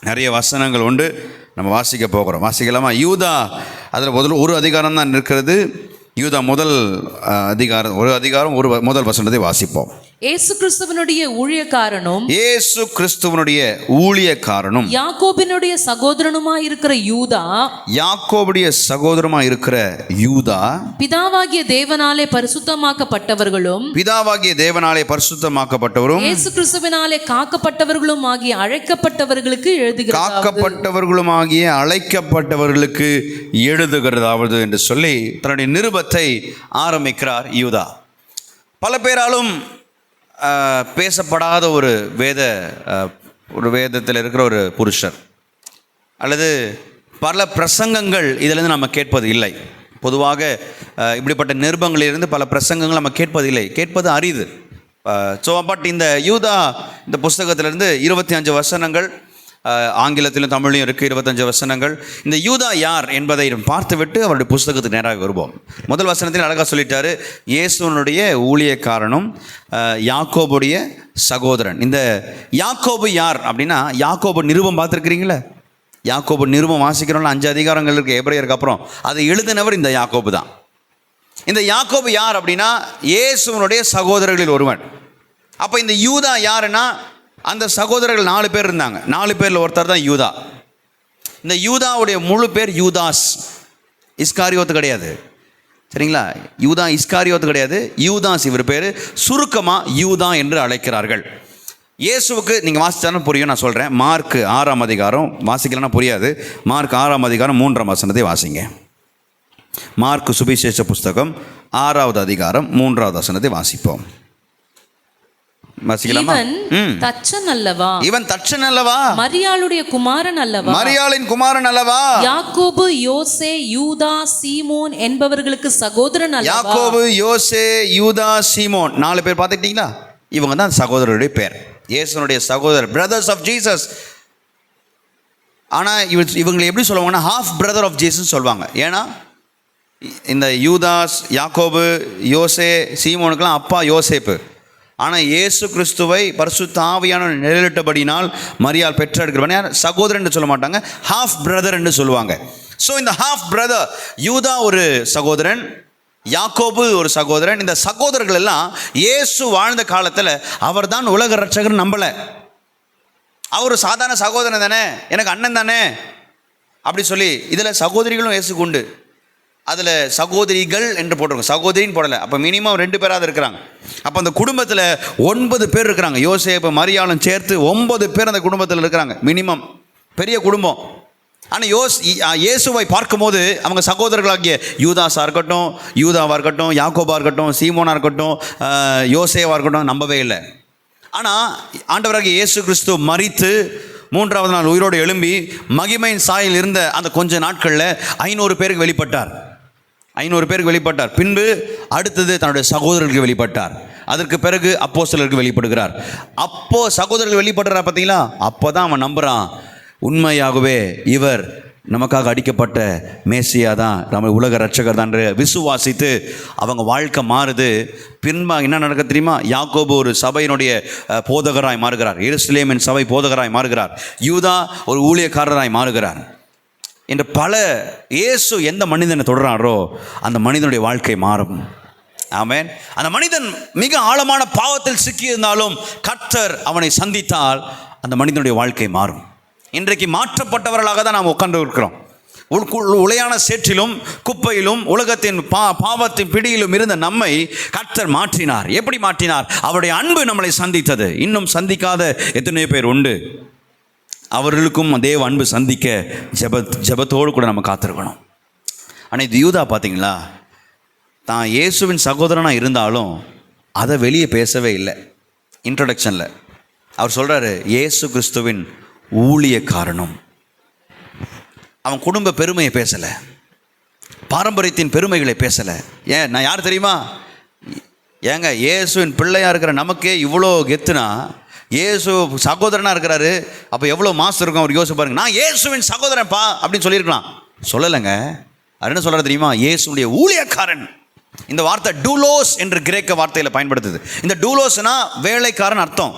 நிறைய வசனங்கள் உண்டு, நம்ம வாசிக்க போகிறோம். வாசிக்கலாமா? யூதா அதில் ஒரு அதிகாரம் தான் இருக்கிறது. யூதா முதல் அதிகாரம், முதல் வசனத்தை வாசிப்போம். இயேசு கிறிஸ்துவனுடைய ஊழியக்காரனும் யாக்கோபினுடைய சகோதரனுமாயிருக்கிற யூதா பிதாவாகிய தேவனாலே பரிசுத்தமாக்கப்பட்டவர்களும் இயேசு கிறிஸ்துவினாலே காக்கப்பட்டவர்களும் ஆகிய அழைக்கப்பட்டவர்களுக்கு எழுதுகிறதாவது என்று சொல்லி தன்னுடைய நிருபத்தை ஆரம்பிக்கிறார் யூதா. பல பேராலும் பேசப்படாத ஒரு வேதத்தில் இருக்கிற ஒரு புருஷர், அல்லது பல பிரசங்கங்கள் இதிலிருந்து நம்ம கேட்பது இல்லை. பொதுவாக இப்படிப்பட்ட நிருபங்களிலிருந்து பல பிரசங்கங்கள் நம்ம கேட்பது இல்லை, கேட்பது அரிது. பட் இந்த யூதா இந்த புஸ்தகத்திலிருந்து 25 வசனங்கள், ஆங்கிலத்திலும் தமிழையும் இருக்குது 25 வசனங்கள். இந்த யூதா யார் என்பதை பார்த்துவிட்டு அவருடைய புஸ்தகத்துக்கு நேராக வருவோம். முதல் வசனத்தில் அழகாக சொல்லிட்டாரு, இயேசுனுடைய ஊழியக்காரனும் யாக்கோபுடைய சகோதரன். இந்த யாக்கோபு யார் அப்படின்னா, யாக்கோபு நிருபம் பார்த்துருக்கிறீங்களா? யாக்கோபு நிருபம் வாசிக்கிறோம்ல, 5 அதிகாரங்கள் இருக்குது எபிரேயருக்கு அப்புறம். அதை எழுதினவர் இந்த யாக்கோபு தான். இந்த யாக்கோபு யார் அப்படின்னா, இயேசுனுடைய சகோதரர்களில் ஒருவன். அப்போ இந்த யூதா யாருன்னா, அந்த சகோதரர்கள் 4 பேர் இருந்தாங்க. 4 பேரில் ஒருத்தர் தான் யூதா. இந்த யூதாவுடைய முழு பேர் யூதாஸ், இஸ்காரியோத்து கிடையாது. சரிங்களா? யூதா இஸ்காரியோத்து கிடையாது, யூதாஸ் இவர் பேர். சுருக்கமாக யூதா என்று அழைக்கிறார்கள். இயேசுவுக்கு நீங்கள் வாசித்தாலும் புரியும், நான் சொல்கிறேன். மார்க் 6ஆம் அதிகாரம், வாசிக்கலன்னா புரியாது. மார்க் 6ஆம் அதிகாரம் 3ஆம் வசனத்தை வாசிங்க. மார்க் சுவிசேஷ புஸ்தகம் 6வது அதிகாரம் 3வது வசனத்தை வாசிப்போம். இவன் தச்சன் அல்லவா? மரியாளுடைய குமாரன் அல்லவா? மரியாளின் குமாரன் அல்லவா? யாக்கோபு, யோசே, யூதா, சீமோன் என்பவர்களுக்கு சகோதரன் அல்லவா? யாக்கோபு, யோசே, யூதா, சீமோன் 4 பேர் பார்த்துக்கிட்டீங்களா? இவங்க தான் சகோதரருடைய பேர், இயேசுனுடைய சகோதரர், பிரதர்ஸ் ஆஃப் ஜீசஸ். ஆனால் இவங்களை எப்படி சொல்லுவாங்கன்னா, ஹாஃப் பிரதர் ஆஃப் ஜீசஸ் சொல்லுவாங்க. ஏன்னா இந்த யூதாஸ், யாக்கோபு, யோசே, சீமோனுக்கெல்லாம் அப்பா யோசேப்பு. ஆனால் இயேசு கிறிஸ்துவை பரிசுத்த ஆவியானவர் நிழலிட்டபடினால் மரியாள் பெற்றெடுக்கிறவன் சகோதரன் என்று சொல்ல மாட்டாங்க, ஹாஃப் பிரதர் என்று சொல்லுவாங்க. ஸோ இந்த ஹாஃப் பிரதர் யூதா ஒரு சகோதரன், யாக்கோபு ஒரு சகோதரன். இந்த சகோதரர்கள் எல்லாம் இயேசு வாழ்ந்த காலத்தில் அவர் தான் உலக ரட்சகர் நம்பலை. அவர் சாதாரண சகோதரன் தானே, எனக்கு அண்ணன் தானே அப்படி சொல்லி. இதில் சகோதரிகளும் இயேசுக்கு உண்டு. அதில் சகோதரிகள் என்று போட்டிருக்கோம், சகோதரின்னு போடலை. அப்போ மினிமம் 2 பேராக இருக்கிறாங்க. அப்போ அந்த குடும்பத்தில் 9 பேர் இருக்கிறாங்க. யோசேப்பு, மரியாளும் சேர்த்து 9 பேர் அந்த குடும்பத்தில் இருக்கிறாங்க, மினிமம். பெரிய குடும்பம். ஆனால் இயேசுவை பார்க்கும்போது அவங்க சகோதரர்களாகிய யூதாஸாக இருக்கட்டும், யூதாவாக இருக்கட்டும், யாக்கோபாக இருக்கட்டும், சீமோனாக இருக்கட்டும், யோசேவாக இருக்கட்டும் நம்பவே இல்லை. ஆனால் ஆண்டவராகிய இயேசு கிறிஸ்து மரித்து 3ஆவது நாள் உயிரோடு எழும்பி மகிமையின் சாயல் இருந்த அந்த கொஞ்ச நாட்களில் 500 பேருக்கு வெளிப்பட்டார். 500 பேருக்கு வெளிப்பட்டார். பின்பு அடுத்தது தன்னுடைய சகோதரர்களுக்கு வெளிப்பட்டார். அதற்கு பிறகு அப்போஸ்தலருக்கு வெளிப்படுகிறார். அப்போ சகோதரர்கள் வெளிப்படுறார் பார்த்தீங்களா? அப்போ தான் அவன் நம்புகிறான், உண்மையாகவே இவர் நமக்காக அடிக்கப்பட்ட மேசியா தான், நம்ம உலக ரட்சகர் தான் விசுவாசித்து அவங்க வாழ்க்கை மாறுது. பின்பா என்ன நடக்க தெரியுமா? யாக்கோபு ஒரு சபையினுடைய போதகராய் மாறுகிறார், எருசலேமின் சபை போதகராய் மாறுகிறார், யூதா ஒரு ஊழியக்காரராய் மாறுகிறார் என்று பல. இயேசு எந்த மனிதனை தொடர்றாரோ அந்த மனிதனுடைய வாழ்க்கை மாறும். ஆமென். அந்த மனிதன் மிக ஆழமான பாவத்தில் சிக்கியிருந்தாலும் கர்த்தர் அவனை சந்தித்தால் அந்த மனிதனுடைய வாழ்க்கை மாறும். இன்றைக்கு மாற்றப்பட்டவர்களாக தான் நாம் உட்கார்ந்து இருக்கிறோம். உளையான சேற்றிலும் குப்பையிலும் உலகத்தின் பாவத்தின் பிடியிலும் இருந்த நம்மை கர்த்தர் மாற்றினார். எப்படி மாற்றினார்? அவருடைய அன்பு நம்மளை சந்தித்தது. இன்னும் சந்திக்காத எத்தனையோ பேர் உண்டு. அவர்களுக்கும் தேவ அன்பு சந்திக்க ஜெபத்தோடு கூட நம்ம காத்திருக்கணும். ஆனால் இது யூதா பார்த்தீங்களா, தான் இயேசுவின் சகோதரனாக இருந்தாலும் அதை வெளியே பேசவே இல்லை. இன்ட்ரடக்ஷனில் அவர் சொல்கிறாரு, இயேசு கிறிஸ்துவின் ஊழியக்காரனும். அவன் குடும்ப பெருமையை பேசலை, பாரம்பரியத்தின் பெருமைகளை பேசலை. ஏன், நான் யார் தெரியுமா? ஏங்க, இயேசுவின் பிள்ளையாக இருக்கிற நமக்கே இவ்வளோ கெத்துனா, இயேசு சகோதரனாக இருக்கிறாரு, அப்போ எவ்வளோ மாசம் இருக்கும் அவர் யோசிச்சு பாருங்க. நான் இயேசுவின் சகோதரன்ப்பா அப்படின்னு சொல்லியிருக்கலாம். சொல்லலைங்க. அது என்ன சொல்கிறது தெரியுமா? இயேசுடைய ஊழியக்காரன். இந்த வார்த்தை டூலோஸ் என்று கிரேக்க வார்த்தையில் பயன்படுத்துது. இந்த டூலோஸ்னா வேலைக்காரன் அர்த்தம்.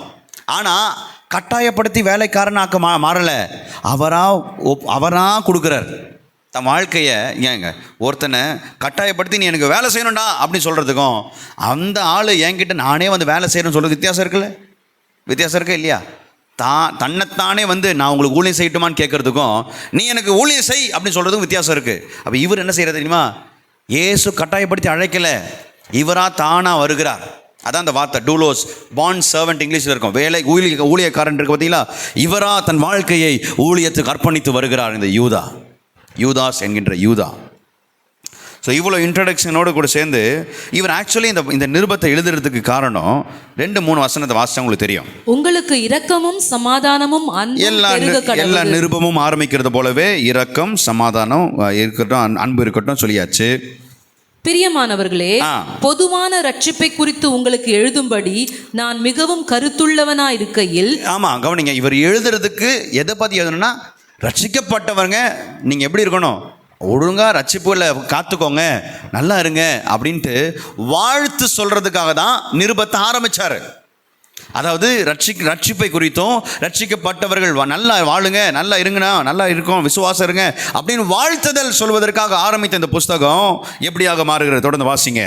ஆனால் கட்டாயப்படுத்தி வேலைக்காரனாக்க மாறலை, அவரா கொடுக்குறார் தன் வாழ்க்கையை. ஏங்க ஒருத்தனை கட்டாயப்படுத்தி நீ எனக்கு வேலை செய்யணும்டா அப்படின்னு சொல்கிறதுக்கும் அந்த ஆள் என்கிட்ட நானே வந்து வேலை செய்யணும்னு சொல்கிறது வித்தியாசம் இருக்குல்ல? வித்தியாசம் இருக்கா இல்லையா? தன்னைத்தானே வந்து நான் உங்களுக்கு ஊழியம் செய்யட்டுமான்னு கேட்குறதுக்கும் நீ எனக்கு ஊழியம் செய் அப்படின்னு சொல்கிறதுக்கும் வித்தியாசம் இருக்குது. அப்போ இவர் என்ன செய்கிறது தெரியுமா? இயேசு கட்டாயப்படுத்தி அழைக்கலை, இவராக தானாக வருகிறார். அதான் அந்த வார்த்தை டூலோஸ், பாண்ட் சர்வெண்ட் இங்கிலீஷில் இருக்கும். ஊழியக்காரன் இருக்கு பார்த்தீங்களா? இவரா தன் வாழ்க்கையை ஊழியத்துக்கு அர்ப்பணித்து வருகிறார் இந்த யூதாஸ் என்கின்ற யூதா. ஸோ இவ்வளோ இன்ட்ரடக்ஷனோடு கூட சேர்ந்து இவர் ஆக்சுவலி இந்த நிருபத்தை எழுதுறதுக்கு காரணம் 2-3 வசனத்தை வாசிச்சா உங்களுக்கு தெரியும். உங்களுக்கு இரக்கமும் சமாதானமும் எல்லா நிருபமும் ஆரம்பிக்கிறது போலவே இரக்கம் சமாதானம் இருக்கட்டும், அன்பு இருக்கட்டும் சொல்லியாச்சு. பிரியமானவர்களே, பொதுவான ரட்சிப்பை குறித்து உங்களுக்கு எழுதும்படி நான் மிகவும் கருத்துள்ளவனா இருக்கையில். ஆமா கவனிங்க, இவர் எழுதுறதுக்கு எதை பத்தி எழுதணும்னா, ரட்சிக்கப்பட்டவங்க நீங்க எப்படி இருக்கணும், ஒழுங்காக ரட்சிப்புல காத்துக்கோங்க, நல்லா இருங்க அப்படின்ட்டு வாழ்த்து சொல்கிறதுக்காக தான் நிருபத்தை ஆரம்பித்தார். அதாவது ரட்சிப்பை குறித்தும் ரட்சிக்கப்பட்டவர்கள் நல்லா வாழுங்க, நல்லா இருங்கண்ணா, நல்லா இருக்கும், விசுவாசம் இருங்க அப்படின்னு வாழ்த்துதல் சொல்வதற்காக ஆரம்பித்த இந்த புஸ்தகம் எப்படியாக மாறுகிறது? தொடர்ந்து வாசிங்க.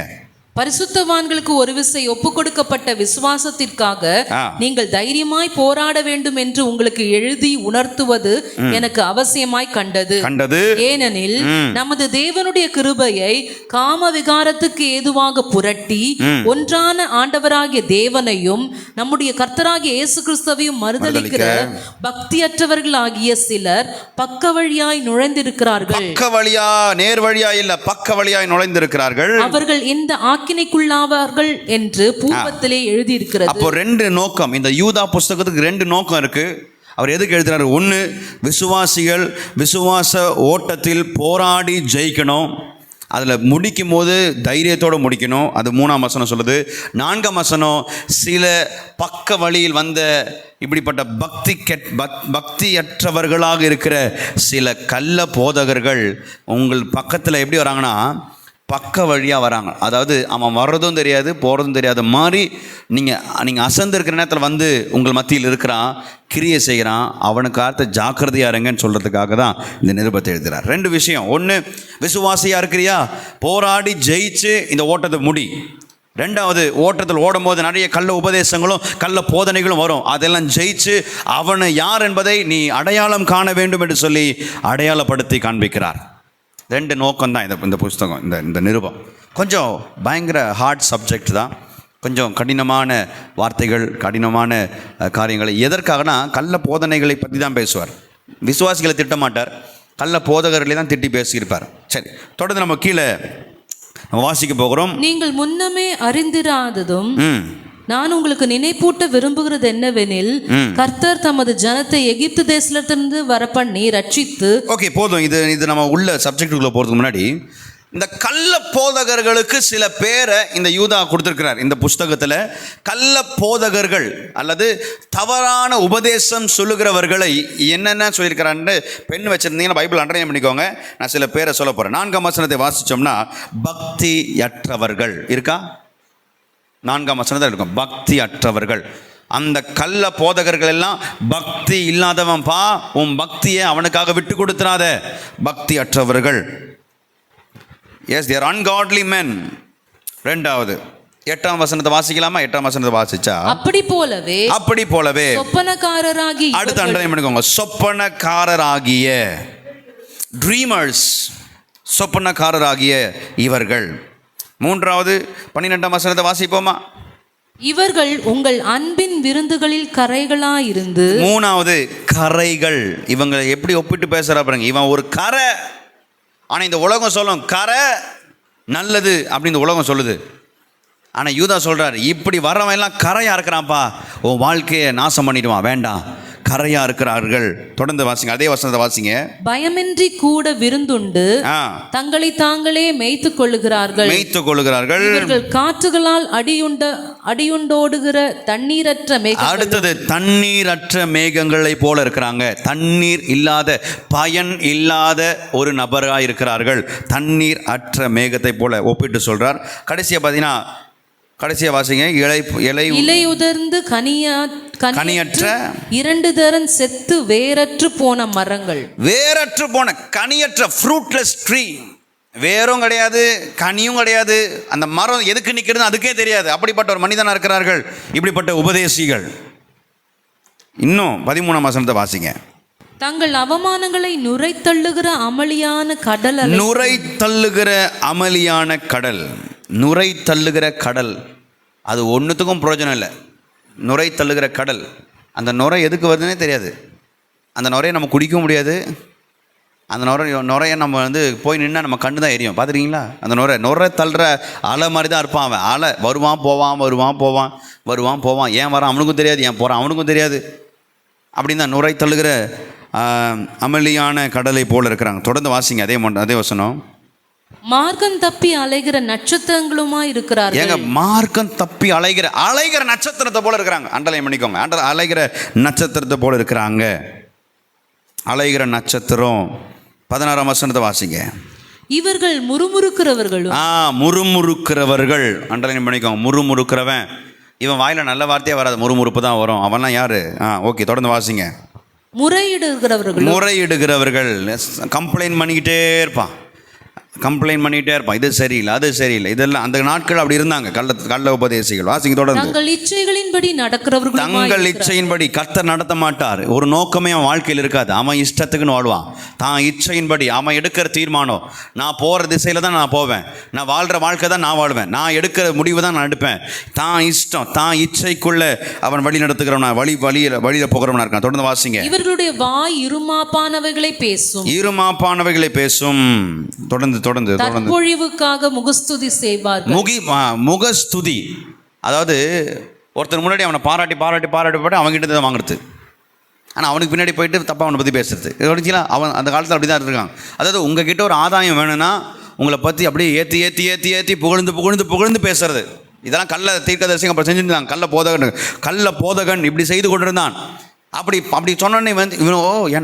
பரிசுத்தவான்களுக்கு ஒரு விசை ஒப்புக் கொடுக்கப்பட்ட விசுவாசத்திற்காக நீங்கள் தைரியமாய் போராட வேண்டும் என்று உங்களுக்கு எழுதி உணர்த்துவது எனக்கு அவசியமாய் கண்டது. ஏனெனில் நமது தேவனுடைய கிருபையை காம விகாரத்துக்கு ஏதுவாக புரட்டி ஒன்றான ஆண்டவராகிய தேவனையும் நம்முடைய கர்த்தராகிய இயேசு கிறிஸ்துவையும் மறுதலிக்கிற பக்தியற்றவர்களாகிய சிலர் பக்க வழியாய் நுழைந்திருக்கிறார்கள். பக்க வழியா, நேர் வழியா இல்ல, பக்க வழியாய் நுழைந்திருக்கிறார்கள். அவர்கள் இந்த ஆக்கினைக்குள்ளாவார்கள் என்று பூர்வத்திலே எழுதியிருக்கிறது. அப்போ 2 நோக்கம், இந்த யூதா புஸ்தகத்துக்கு 2 நோக்கம் இருக்கு. அவர் எதுக்கு எழுதுறாரு? 1, விசுவாசிகள் விசுவாச ஓட்டத்தில் போராடி ஜெயிக்கணும், அதில் முடிக்கும் போது தைரியத்தோடு முடிக்கணும். அது 3ஆம் வசனம் சொல்லுது. 4ஆம் வசனம், சில பக்க வழியில் வந்த இப்படிப்பட்ட பக்தியற்றவர்களாக இருக்கிற சில கள்ள போதகர்கள் உங்கள் பக்கத்தில் எப்படி வராங்கன்னா, பக்க வழியாக வராங்க. அதாவது அவன் வர்றதும் தெரியாது போகிறதும் தெரியாத மாதிரி நீங்கள் அசந்து இருக்கிற நேரத்தில் வந்து உங்கள் மத்தியில் இருக்கிறான், கிரியை செய்கிறான், அவனுக்கு ஆர்த்த ஜாக்கிரதையாக இருங்கன்னு சொல்கிறதுக்காக தான் இந்த நிருபத்தை எழுதுகிறார். 2 விஷயம். 1, விசுவாசியாக இருக்கிறியா, போராடி ஜெயிச்சு இந்த ஓட்டத்தை முடி. 2வது, ஓட்டத்தில் ஓடும்போது நிறைய கள்ள உபதேசங்களும் கள்ள போதனைகளும் வரும், அதெல்லாம் ஜெயிச்சு அவனை யார் என்பதை நீ அடையாளம் காண வேண்டும் என்று சொல்லி அடையாளப்படுத்தி காண்பிக்கிறார். 2 நோக்கம் தான் இந்த புஸ்தகம், இந்த நிருபம். கொஞ்சம் பயங்கர ஹார்ட் சப்ஜெக்ட் தான், கொஞ்சம் கடினமான வார்த்தைகள், கடினமான காரியங்களை. எதற்காகனா கள்ள போதனைகளை பற்றி தான் பேசுவார். விசுவாசிகளை திட்ட மாட்டார், கள்ள போதகர்களை தான் திட்டி பேசியிருப்பார். சரி, தொடர்ந்து நம்ம கீழே வாசிக்க போகிறோம். நீங்கள் முன்னமே அறிந்திராததும் நான் உங்களுக்கு நினைப்பூட்ட விரும்புகிறது என்னவெனில், கர்த்தர் தமது ஜனத்தை எகிப்து தேசத்திலிருந்து வரப்பண்ணி ரட்சித்து. ஓகே, போதும். இது நம்ம உள்ள சப்ஜெக்டுக்குள்ள போறதுக்கு முன்னாடி இந்த கள்ள போதகர்களுக்கு சில பேரை இந்த யூதா கொடுத்திருக்கிறார். இந்த புஸ்தகத்தில் கள்ள போதகர்கள் அல்லது தவறான உபதேசம் சொல்லுகிறவர்களை என்னென்ன சொல்லியிருக்கிறான்னு பெண் வச்சிருந்தீங்கன்னா பைபிள் அண்டர்லைன் பண்ணிக்கோங்க. நான் சில பேரை சொல்ல போகிறேன். 4ஆம் வசனத்தை வாசித்தோம்னா, பக்தியற்றவர்கள் இருக்கா? 4ஆம் வசனத்தில் இருக்கும் பக்தி அற்றவர்கள். அந்த கள்ள போதகர்கள் எல்லாம் பக்தி இல்லாதவன் பா, உன் பக்தியை அவனுக்காக விட்டு கொடுத்துறாத, பக்தி அற்றவர்கள். Yes, they are ungodly men. 2வது 8ஆம் வசனத்தை வாசிக்கலாமா? 8ஆம் வசனத்தை வாசிச்சா, அப்படி போலவே சொப்பனக்காரராகி, அடுத்து அண்டர்லைன் பண்ணிக்கோங்க, சொப்பனக்காரராகிய, ட்ரீமர்ஸ், சொப்பனக்காரராகிய இவர்கள். 3வது 12ஆம் வசனத்தை வாசிப்போமா? இவர்கள் உங்கள் அன்பின் விருந்துகளில் கரைகளாயிருந்து. 3வது கரைகள். இவங்க எப்படி ஒப்பிட்டு பேசுறா பாருங்க. இவன் ஒரு கரை, ஆனால் இந்த உலகம் சொல்லும் கரை நல்லது அப்படின்னு இந்த உலகம் சொல்லுது. ஆனால் யூதா சொல்றார், இப்படி வர்றவன் எல்லாம் கரையா இருக்கிறான்ப்பா, உன் வாழ்க்கையை நாசம் பண்ணிடுவான், வேண்டாம், கரையா இருக்கிறார்கள். தொடர்ந்து வாசிங்க, அதே வசனத்தை வாசிங்க. பயமின்றி கூட விருந்துண்டு தங்களை தாங்களே மேய்த்துக் கொள்ளுகிறார்கள். இவர்கள் காற்றுகளால் அடியுண்டோடுகிற தண்ணீரற்ற மேகம். அடுத்தது தண்ணீரற்ற மேகங்களை போல இருக்கிறாங்க. தண்ணீர் இல்லாத, பயன் இல்லாத ஒரு நபராக இருக்கிறார்கள். தண்ணீர் அற்ற மேகத்தை போல ஒப்பிட்டு சொல்றார். கடைசியா பார்த்தீங்கன்னா, கடைசியா வாசிங்க, இலை உதிர்ந்து கனியற்ற 2 தரம் செத்து வேரற்று போன மரங்கள். வேரற்று போன கனியற்ற ஃப்ரூட்லெஸ் ட்ரீ. வேரும் கிடையாது, கனியும் கிடையாது. அந்த மரம் எதுக்கு நிற்கிறது அதுக்கே தெரியாது. அப்படிப்பட்ட ஒரு மனிதனாக இருக்கிறார்கள் இப்படிப்பட்ட உபதேசிகள். இன்னும் 13ஆம் வசனத்தை வாசிங்க. தங்கள் அவமானங்களை நுரை தள்ளுகிற அமளியான கடல். நுரை தள்ளுகிற அமளியான கடல். நுரை தள்ளுகிற கடல் அது ஒன்றுத்துக்கும் பிரயோஜனம் இல்லை. நுரை தள்ளுகிற கடல், அந்த நுரை எதுக்கு வருதுன்னே தெரியாது. அந்த நுரையை நம்ம குடிக்க முடியாது. அந்த நுரையை நம்ம போய் நின்னா நம்ம கண்ணு தான் எரியும். பார்த்துருக்கீங்களா? அந்த நுரை தள்ளுற அலை மாதிரி தான் இருப்பான் அவன். அலை வருவான் போவான் வருவான் போவான் வருவான் போவான். ஏன் வரான் அவனுக்கும் தெரியாது, ஏன் போகிறான் அவனுக்கும் தெரியாது. அப்படின்னு தான் நுரை தள்ளுகிற அமளியான கடலை போல இருக்கிறாங்க. தொடர்ந்து வாசிங்க அதே வசனம். மார்க்கம் தப்பி அலைகிற நட்சத்திரங்களுமா இருக்கிறார்கள். ஏங்க மார்க்கம் தப்பி அலைகிற நட்சத்திரத்தை போல இருக்கிறாங்க. அண்டர்லைன் பண்ணிக்கோங்க. அலைகிற நட்சத்திரத்தை போல இருக்கிறாங்க. அலைகிற நட்சத்திரம். 16ஆம் வசனத்தை வாசிங்க. இவர்கள் முறுமுறுக்கிறவர்களும். முறுமுறுக்கிறவர்கள். அண்டர்லைன் பண்ணிக்கோங்க. முறுமுறுக்கிறவன் இவன் வாயில நல்ல வார்த்தையே வராது, முறுமுறுப்பு தான் வரும். அவன்லாம் யாரு? ஓகே, தொடர்ந்து வாசிங்க. முறையிடுகிறவர்கள் கம்ப்ளைண்ட் பண்ணிக்கிட்டே இருப்பான். இது சரியில்லை அது சரியில்லை. இதெல்லாம் அந்த நாட்கள் அப்படி இருந்தாங்க கள்ள உபதேசிகள். வாசிங்க தொடர்ந்து. தங்கள் இச்சைகளின்படி நடக்கிறவர்கள். தங்கள் இச்சையின்படி கர்த்தர் நடத்த மாட்டார். ஒரு நோக்கமே அவன் வாழ்க்கையில் இருக்காது. அவன் இஷ்டத்துக்குன்னு வாழ்வான். தான் இச்சையின்படி அவன் எடுக்கிற தீர்மானம், நான் போகிற திசையில் தான் நான் போவேன், நான் வாழ்கிற வாழ்க்கை தான் நான் வாழ்வேன், நான் எடுக்கிற முடிவு தான் நான் எடுப்பேன். தான் இஷ்டம் தான் இச்சைக்குள்ள அவன் வழி நடத்துகிறவனா, வழியில போகிறவனா இருக்கான். தொடர்ந்து வாசிங்க. இவர்களுடைய வாய் இருமாப்பானவைகளை பேசும். தொடர்ந்து தற்பொழிவுக்காக முகஸ்துதி செய்வார்கள். முகஸ்துதி, அதாவது ஒருத்தர் முன்னாடி அவனை பாராட்டி அவங்ககிட்ட தான் வாங்குறது. ஆனால் அவனுக்கு பின்னாடி போயிட்டு தப்பாக அவனை பற்றி பேசுறது. அவன் அந்த காலத்தில் அப்படி தான் இருக்காங்க. அதாவது உங்ககிட்ட ஒரு ஆதாயம் வேணும்னா உங்களை பற்றி அப்படியே ஏற்றி புகழ்ந்து பேசுறது. இதெல்லாம் கள்ள தீர்க்கதரிசிங்க அப்புறம் செஞ்சுருந்தாங்க. கள்ள போதகன் இப்படி செய்து கொண்டிருந்தான். அப்படி சொன்னோன்னே இவன்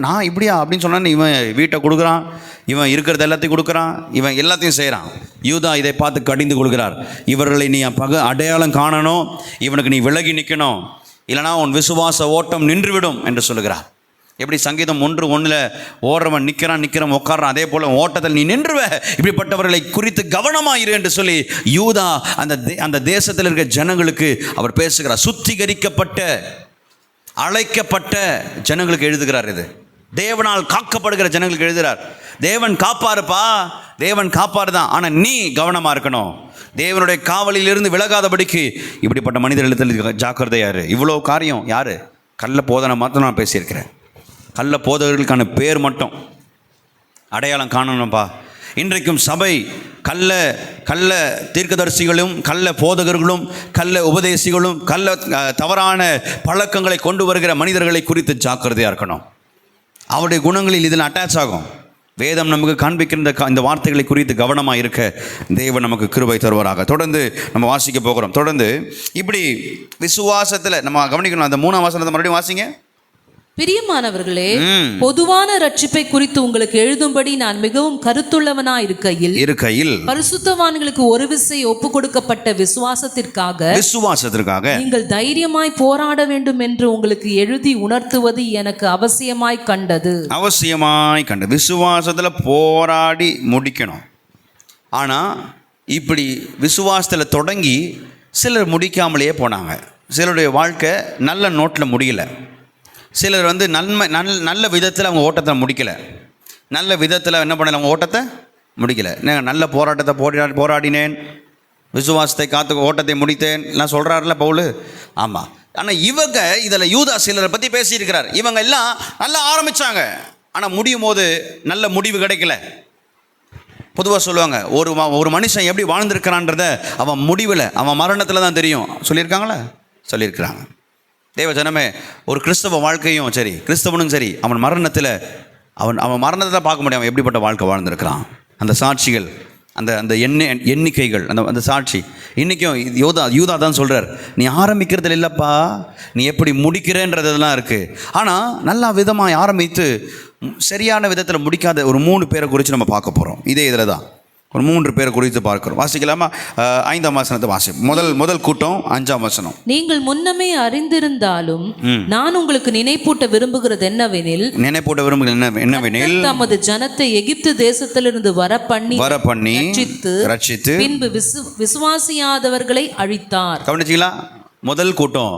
நான் இப்படியா அப்படின்னு சொன்னோன்னே இவன் வீட்டை கொடுக்குறான், இவன் இருக்கிறது எல்லாத்தையும் கொடுக்குறான், இவன் எல்லாத்தையும் செய்கிறான். யூதா இதை பார்த்து கடிந்து கொள்கிறார். இவர்களை நீ அடையாளம் காணணும், இவனுக்கு நீ விலகி நிற்கணும், இல்லைனா உன் விசுவாச ஓட்டம் நின்றுவிடும் என்று சொல்லுகிறார். எப்படி சங்கீதம் 1:1 ஓடுறவன் நிற்கிறான் உட்காரான், அதே போல் ஓட்டத்தில் நீ நின்றுவ, இப்படிப்பட்டவர்களை குறித்து கவனமாயிரு என்று சொல்லி யூதா அந்த தேசத்தில் இருக்கிற ஜனங்களுக்கு அவர் பேசுகிறார். சுத்திகரிக்கப்பட்ட அழைக்கப்பட்ட ஜனங்களுக்கு எழுதுகிறார். இது தேவனால் காக்கப்படுகிற ஜனங்களுக்கு எழுதுகிறார். தேவன் காப்பாருப்பா, தேவன் காப்பாரு தான், ஆனால் நீ கவனமாக இருக்கணும். தேவனுடைய காவலிலிருந்து விலகாதபடிக்கு இப்படிப்பட்ட மனிதர்களிடத்தில் ஜாக்கிரதையாரு. இவ்வளோ காரியம் யாரு? கள்ள போதனை மாத்திரம் நான் பேசியிருக்கிறேன். கள்ள போதகர்களுக்கான பேர் மட்டும் அடையாளம் காணணும்ப்பா. இன்றைக்கும் சபை கள்ள தீர்க்கதரிசிகளும் கள்ள போதகர்களும் கள்ள உபதேசிகளும் தவறான பழக்கங்களை கொண்டு வருகிற மனிதர்களை குறித்து ஜாக்கிரதையாக இருக்கணும். அவருடைய குணங்களில் இதில் அட்டாச் ஆகும். வேதம் நமக்கு காண்பிக்கின்ற இந்த வார்த்தைகளை குறித்து கவனமாக இருக்க தேவன் நமக்கு கிருபை தருவாராக. தொடர்ந்து நம்ம வாசிக்க போகிறோம். தொடர்ந்து இப்படி விசுவாசத்தில் நம்ம கவனிக்கணும். அந்த 3ஆம் வசனத்தை மறுபடியும் வாசிங்க. பிரியமானவர்களே, பொதுவான ரட்சிப்பை குறித்து உங்களுக்கு எழுதும்படி நான் மிகவும் கருத்துள்ளவனாய் இருக்கையில் பரிசுத்தவான்களுக்கு ஒரு விசை ஒப்பு கொடுக்கப்பட்ட விசுவாசத்திற்காக நீங்கள் தைரியமாய் போராட வேண்டும் என்று உங்களுக்கு எழுதி உணர்த்துவது எனக்கு அவசியமாய் கண்டது. விசுவாசத்துல போராடி முடிக்கணும். ஆனா இப்படி விசுவாசத்துல தொடங்கி சிலர் முடிக்காமலேயே போனாங்க. சிலருடைய வாழ்க்கை நல்ல நோட்டில் முடியல. சிலர் நல்ல விதத்தில் அவங்க ஓட்டத்தை முடிக்கலை. நல்ல விதத்தில் என்ன பண்ணல, அவங்க ஓட்டத்தை முடிக்கலை. நல்ல போராட்டத்தை போராடினேன், விசுவாசத்தை காத்து ஓட்டத்தை முடித்தேன் எல்லாம் சொல்கிறாருல பவுல். ஆமாம். ஆனால் இவங்க இதில் யூதா சிலரை பற்றி பேசியிருக்கிறார். இவங்க எல்லாம் நல்லா ஆரம்பித்தாங்க, ஆனால் முடியும் போது நல்ல முடிவு கிடைக்கல. பொதுவாக சொல்லுவாங்க, ஒரு மனுஷன் எப்படி வாழ்ந்திருக்கிறான்றத அவன் முடிவில், அவன் மரணத்தில் தான் தெரியும். சொல்லியிருக்கிறாங்க. தேவ ஜனமே, ஒரு கிறிஸ்தவ வாழ்க்கையும் சரி, கிறிஸ்தவனும் சரி, அவன் மரணத்தில் அவன் மரணத்தை பார்க்க முடியும் அவன் எப்படிப்பட்ட வாழ்க்கை வாழ்ந்திருக்கிறான். அந்த சாட்சிகள், அந்த எண்ணிக்கைகள், அந்த சாட்சி இன்றைக்கும் யூதா தான் சொல்கிறார், நீ ஆரம்பிக்கிறதுல இல்லைப்பா, நீ எப்படி முடிக்கிறேன்றதெல்லாம் இருக்குது. ஆனால் நல்லா விதமாக ஆரம்பித்து சரியான விதத்தில் முடிக்காத ஒரு 3 பேரை குறித்து நம்ம பார்க்க போகிறோம். இதே இதில் தான் ஒரு 3 பேரை குறித்து பார்க்கிறோம். வாசிக்கலாமா? 5ஆம் வசனத்தை வாசிப்போம். முதல் கூட்டம் 5ஆம் வசனம். நீங்கள் முன்னமே அறிந்திருந்தாலும் நான் உங்களுக்கு நினைப்பூட்ட விரும்புகிறது என்னவெனில் தமது ஜனத்தை எகிப்து தேசத்திலிருந்து வர பண்ணி ரட்சித்து பின்பு விசுவாசியாதவர்களை அழித்தார். கவனிச்சீங்களா? முதல் கூட்டம்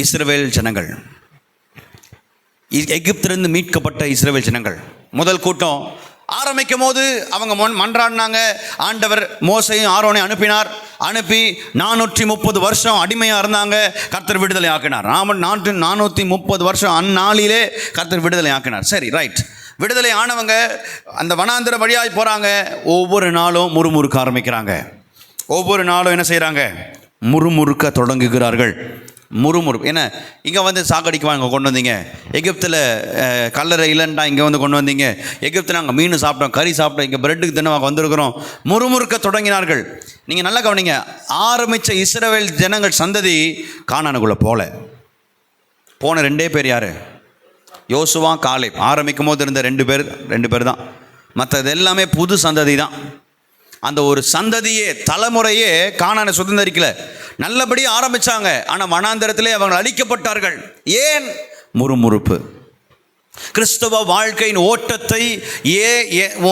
இஸ்ரவேல் ஜனங்கள், எகிப்திலிருந்து மீட்கப்பட்ட இஸ்ரவேல் ஜனங்கள். முதல் கூட்டம் ஆரம்பிக்கும் போது அவங்க மன்றாடினாங்க. ஆண்டவர் மோசையும் ஆரோனையும் அனுப்பி 430 வருஷம் அடிமையாக இருந்தாங்க. கர்த்தர் விடுதலை ஆக்கினார். 430 வருஷம் அந்நாளிலே கர்த்தர் விடுதலை ஆக்கினார். சரி, ரைட். விடுதலை ஆனவங்க அந்த வனாந்திர வழியாய் போகிறாங்க. ஒவ்வொரு நாளும் முறுமுறுக்க ஆரம்பிக்கிறாங்க. ஒவ்வொரு நாளும் என்ன செய்கிறாங்க? முறுமுறுக்க தொடங்குகிறார்கள். முறுமுறுப்பு என்ன? இங்கே வந்து சாக்கடிக்கு வாங்க கொண்டு வந்தீங்க, எகிப்தில் கல்லறை இல்லைன்ட்டா இங்கே வந்து கொண்டு வந்தீங்க, எகிப்தில் நாங்கள் மீன் சாப்பிட்டோம், கறி சாப்பிட்டோம், இங்கே பிரெட்டுக்கு தினமாக வந்திருக்கிறோம். முறுமுறுக்க தொடங்கினார்கள். நீங்கள் நல்லா கவனிங்க. ஆரம்பித்த இஸ்ரவேல் ஜனங்கள் சந்ததி கானானுக்குள்ளே போன 2 பேர் யார்? யோசுவா, காலேப். ஆரம்பிக்கும் போது இருந்த 2 பேர் தான். மற்றது எல்லாமே புது சந்ததி தான். அந்த ஒரு சந்ததியே, தலைமுறையே கானானை சுதந்திரிக்கல. நல்லபடியாக ஆரம்பித்தாங்க. ஆனால் வனாந்தரத்திலே அவங்க அழிக்கப்பட்டார்கள். ஏன்? முறுமுறுப்பு. கிறிஸ்தவ வாழ்க்கையின் ஓட்டத்தை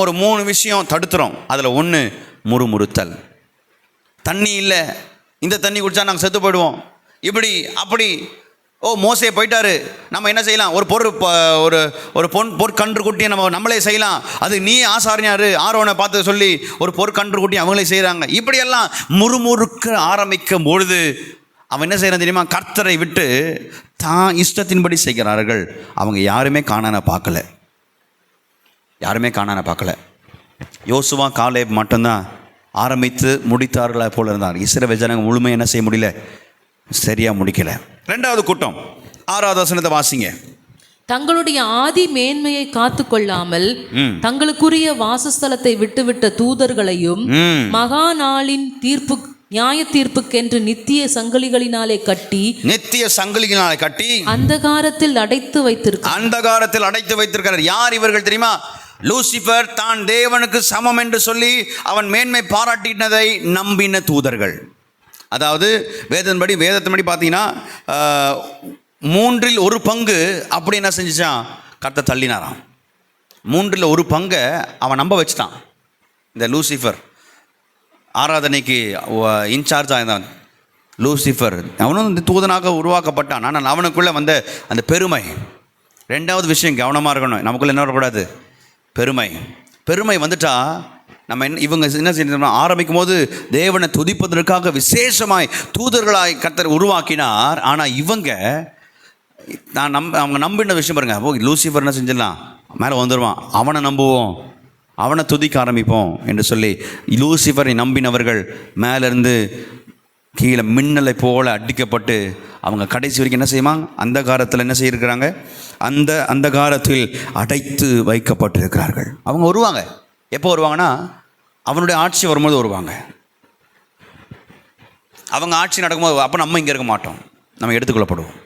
ஒரு 3 விஷயம் தடுத்துறோம். அதில் 1 முறுமுறுத்தல். தண்ணி இல்லை, இந்த தண்ணி குடித்தா நாங்கள் செத்து போயிடுவோம், இப்படி அப்படி. மோசே போயிட்டாரு, நம்ம என்ன செய்யலாம்? ஒரு பொற்கன்று குட்டியை நம்மளே செய்யலாம். அது நீ ஆசாரியாரு ஆரோனை பார்த்து சொல்லி ஒரு பொற்கன்று குட்டி அவங்களே செய்கிறாங்க. இப்படியெல்லாம் முறுமுறுக்க ஆரம்பிக்கும் பொழுது அவன் என்ன செய்கிறான் தெரியுமா? கர்த்தரை விட்டு தான் இஷ்டத்தின்படி செய்கிறார்கள். அவங்க யாருமே கானானை பார்க்கல. யோசுவா, காலேப் மட்டும்தான் ஆரம்பித்து முடித்தார்களா போல இருந்தார். இஸ்ரவேல் ஜனங்க முழுமையாக என்ன செய்ய முடியல, சரியாக முடிக்கலை. 2வது கூட்டம் 6வது வசனத்தை வாசிங்க. தங்களுடைய ஆதி மேன்மையை காத்து கொள்ளாமல் தங்களுக்குரிய வாசஸ்தலத்தை விட்டுவிட்ட தூதர்களையும் மகா நாளின் நியாய தீர்ப்புக்கென்று நித்திய சங்கிலிகளினாலே கட்டி அந்தகாரத்தில் அடைத்து வைத்திருக்கிறார். யார் இவர்கள் தெரியுமா? லூசிபர் தான் தேவனுக்கு சமம் என்று சொல்லி அவன் மேன்மை பாராட்டினதை நம்பின தூதர்கள். அதாவது வேதத்தின்படி பார்த்தீங்கன்னா 3 1 பங்கு அப்படி என்ன செஞ்சிச்சான்? கர்த்தர் தள்ளினாராம். 3 1 பங்கை அவன் நம்ப வச்சுட்டான். இந்த லூசிஃபர் ஆராதனைக்கு இன்சார்ஜ் ஆயிருந்தான். லூசிஃபர் அவனும் இந்த தூதனாக உருவாக்கப்பட்டான். ஆனால் அவனுக்குள்ளே வந்த அந்த பெருமை. 2வது விஷயம் கவனமாக இருக்கணும். நமக்குள்ளே என்ன வரக்கூடாது? பெருமை வந்துட்டா இவங்க என்ன செய்யணும்? ஆரம்பிக்கும் போது தேவனை துதிப்பதற்காக விசேஷமாய் தூதர்களாய் கர்த்தர் உருவாக்கினார். ஆனால் அவங்க நம்பின விஷயம் பாருங்க. லூசிஃபர் என்ன செஞ்சிடலாம்? மேலே வந்துடுவான், அவனை நம்புவோம், அவனை துதிக்க ஆரம்பிப்போம் என்று சொல்லி லூசிஃபரை நம்பினவர்கள் மேலேருந்து கீழே மின்னலை போல அடிக்கப்பட்டு அவங்க கடைசி வரைக்கும் என்ன செய்வாங்க? அந்த காலத்தில் என்ன செய்யிருக்கிறாங்க? அந்த காலத்தில் அடைத்து வைக்கப்பட்டிருக்கிறார்கள். அவங்க வருவாங்க. எப்போ வருவாங்கன்னா அவனுடைய ஆட்சி வரும்போது வருவாங்க. அவங்க ஆட்சி நடக்கும்போது, அப்போ நம்ம இங்கே இருக்க மாட்டோம், நம்ம எடுத்துக்கொள்ளப்படுவோம்.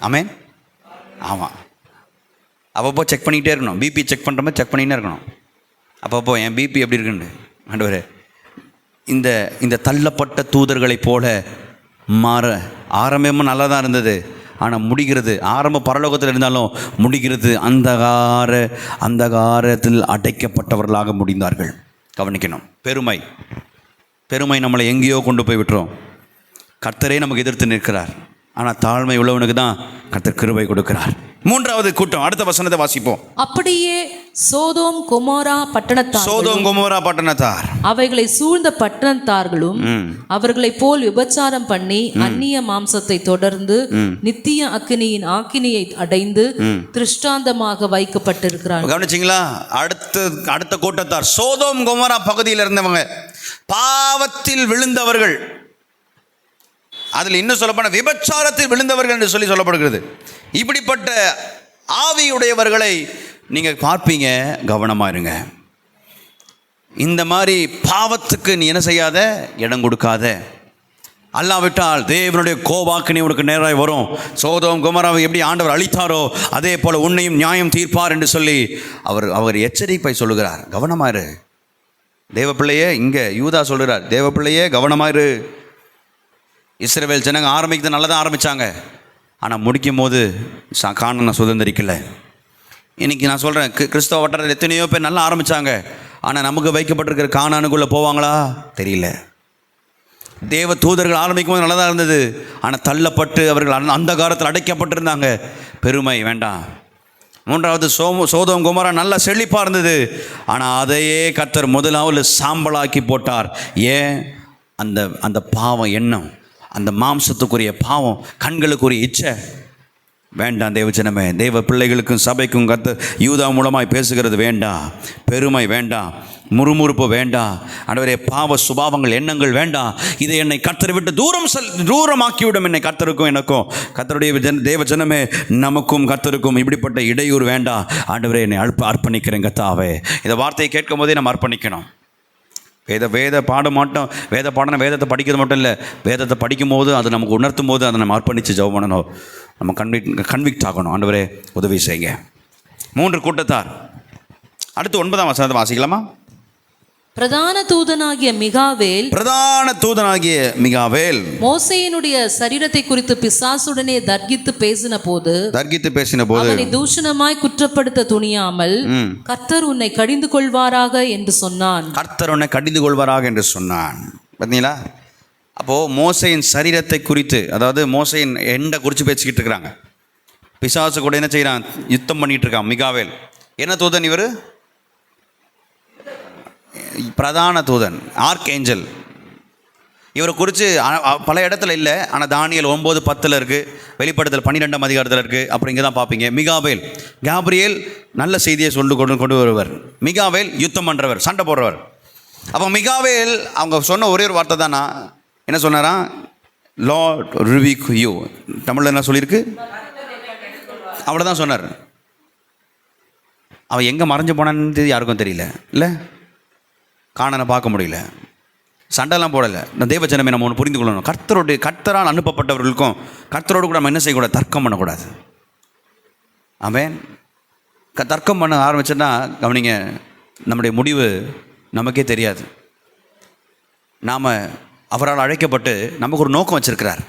ஆமென். ஆமாம். அப்பப்போ செக் பண்ணிக்கிட்டே இருக்கணும். பிபி செக் பண்ணுற மாதிரி செக் பண்ணிக்கிட்டே இருக்கணும். அப்பப்போ என் பிபி எப்படி இருக்குன்னு, ஆண்டவரே இந்த தள்ளப்பட்ட தூதர்களைப் போல மாற. ஆரம்பமும் நல்லா தான் இருந்தது, ஆனால் முடிகிறது, ஆரம்ப பரலோகத்தில் இருந்தாலும் முடிகிறது அந்தகாரத்தில் அடைக்கப்பட்டவர்களாக முடிந்தார்கள். கவனிக்கணும். பெருமை நம்மளை எங்கேயோ கொண்டு போய் விட்டுரும். கர்த்தரே நமக்கு எதிர்த்து நிற்கிறார். ஆனால் தாழ்மை உள்ளவனுக்கு தான் கர்த்தர் கிருபை கொடுக்கிறார். 3வது கூட்டம், அடுத்த வசனத்தை வாசிப்போம். அப்படியே சோதோம் கொமோரா பட்டணத்தார் அவைகளை சூழ்ந்த பட்டணத்தார்களும் அவர்களைப் போல் விபச்சாரம் பண்ணி அந்நிய மாம்சத்தை தொடர்ந்து நித்திய அக்கினியின் ஆக்கினியை அடைந்து திருஷ்டாந்தமாக வைக்கப்பட்டிருக்கிறார்கள். கவனிச்சிங்களா? அடுத்த கூட்டத்தார் சோதோம் கொமோரா பகுதியில் இருந்தவங்க, பாவத்தில் விழுந்தவர்கள். அதில் இன்னும் சொல்லப்போன விபச்சாரத்தில் விழுந்தவர்கள் என்று சொல்லி சொல்லப்படுகிறது. இப்படிப்பட்ட ஆவியுடையவர்களை நீங்கள் பார்ப்பீங்க, கவனமாக இருங்க. இந்த மாதிரி பாவத்துக்கு நீ என்ன செய்யாத, இடம் கொடுக்காத. அல்லாவிட்டால் தேவனுடைய கோபாக்கினி உனக்கு நேராக வரும். சோதோம் கொமோராவை எப்படி ஆண்டவர் அழித்தாரோ அதே போல் உன்னையும் நியாயம் தீர்ப்பார் என்று சொல்லி அவர் எச்சரிப்பை சொல்லுகிறார். கவனமாக இரு. தேவ பிள்ளையே, இங்கே யூதா சொல்கிறார், தேவ பிள்ளையே கவனமாயிரு. இஸ்ரவேல் ஜனங்க ஆரம்பிக்கிறது நல்லா தான் ஆரம்பித்தாங்க, ஆனால் முடிக்கும் போது கானானை சுதந்திரிக்கல. இன்றைக்கி நான் சொல்கிறேன், கிறிஸ்தவ வட்டாரத்தில் எத்தனையோ பேர் நல்லா ஆரம்பித்தாங்க, ஆனால் நமக்கு வைக்கப்பட்டிருக்கிற கானானுக்குள்ளே போவாங்களா தெரியல. தேவ தூதர்கள் ஆரம்பிக்கும் போது நல்லா தான் இருந்தது, ஆனால் தள்ளப்பட்டு அவர்கள் அந்த காலத்தில் அடைக்கப்பட்டிருந்தாங்க. பெருமை வேண்டாம். மூன்றாவது சோதோம் குமரா நல்லா செழிப்பாக இருந்தது, ஆனால் அதையே கர்த்தர் முதலாவது சாம்பலாக்கி போட்டார். ஏன்? அந்த பாவம் எண்ணம், அந்த மாம்சத்துக்குரிய பாவம், கண்களுக்குரிய இச்சை வேண்டாம். தேவஜனமே, தேவ பிள்ளைகளுக்கும் சபைக்கும் கர்த்தர் யூதா மூலமாய் பேசுகிறது வேண்டாம். பெருமை வேண்டாம், முறுமுறுப்பு வேண்டாம். ஆண்டவரே, பாவ சுபாவங்கள், எண்ணங்கள் வேண்டாம். இதை என்னை கர்த்தரை விட்டு தூரமாக்கிவிடும். என்னை கர்த்தருக்கும் எனக்கும், கர்த்தருடைய தேவ ஜனமே, நமக்கும் கர்த்தருக்கும் இப்படிப்பட்ட இடையூறு வேண்டாம். ஆண்டவரே, என்னை அர்ப்பணிக்கிறேன் கர்த்தாவே. இந்த வார்த்தையை கேட்கும் போதே நம்ம அர்ப்பணிக்கணும். வேத பாட மாட்டோம். வேதத்தை படிக்கிறது மட்டும் இல்லை, வேதத்தை படிக்கும் போது அது நமக்கு உணர்த்தும் போது அதை நம்ம அர்ப்பணித்து ஜெபம் பண்ணணும். நம்ம கன்விக்ட் ஆகணும். ஆண்டவரே உதவி செய்யுங்க. 3 கூட்டத்தார். அடுத்து 9ஆம் வசனத்தை வாசிக்கலாமா? பிரதான தூதனாகிய மிகாவேல் மோசேயினுடைய சரீரத்தை குறித்து பிசாசுடனே தர்கித்து பேசின போது அவனை தூஷணமாய் குற்றப்படுத்த துணியாமல், கர்த்தர் உன்னை கடிந்து கொள்வாராக என்று சொன்னான். பார்த்தீங்களா? அப்போது மோசையின் சரீரத்தை குறித்து, அதாவது மோசையின் எண்டை குறித்து பேசிக்கிட்டு இருக்கிறாங்க. பிசாசு கூட என்ன செய்கிறான்? யுத்தம் பண்ணிகிட்டு இருக்கான் மிகாவேல். என்ன தூதன் இவர்? பிரதான தூதன், ஆர்க் ஏஞ்சல். இவரை குறித்து பல இடத்துல இல்லை, ஆனால் தானியல் 9:10 இருக்குது, வெளிப்படுத்தல் 12ஆம் அதிகாரத்தில் இருக்குது. அப்புறம் இங்கே தான் பார்ப்பீங்க. மிகாவேல், காபிரியேல் நல்ல செய்தியை கொண்டு வருவர். மிகாவேல் யுத்தம் பண்ணுறவர், சண்டை போடுறவர். அப்போ மிகாவேல் அவங்க சொன்ன ஒரே ஒரு வார்த்தை தானா, என்ன சொன்னாராம்? Lord rebuke you. தமிழில் என்ன சொல்லியிருக்கு? அவ்வளோதான் சொன்னார். அவன் எங்கே மறைஞ்சு போனான்னு யாருக்கும் தெரியல, இல்லை காணனை பார்க்க முடியல, சண்டைலாம் போடலை. இந்த தேவஜனமே நம்ம ஒன்று புரிந்து கொள்ளணும். கர்த்தரால் அனுப்பப்பட்டவர்களுக்கும் கர்த்தரோடு கூட நம்ம என்ன செய்யக்கூடாது? தர்க்கம் பண்ணக்கூடாது. ஆமென். தர்க்கம் பண்ண ஆரம்பிச்சோன்னா கவனிங்க, நம்முடைய முடிவு நமக்கே தெரியாது. நாம் அவரால் அழைக்கப்பட்டு நமக்கு ஒரு நோக்கம் வச்சுருக்கிறார்.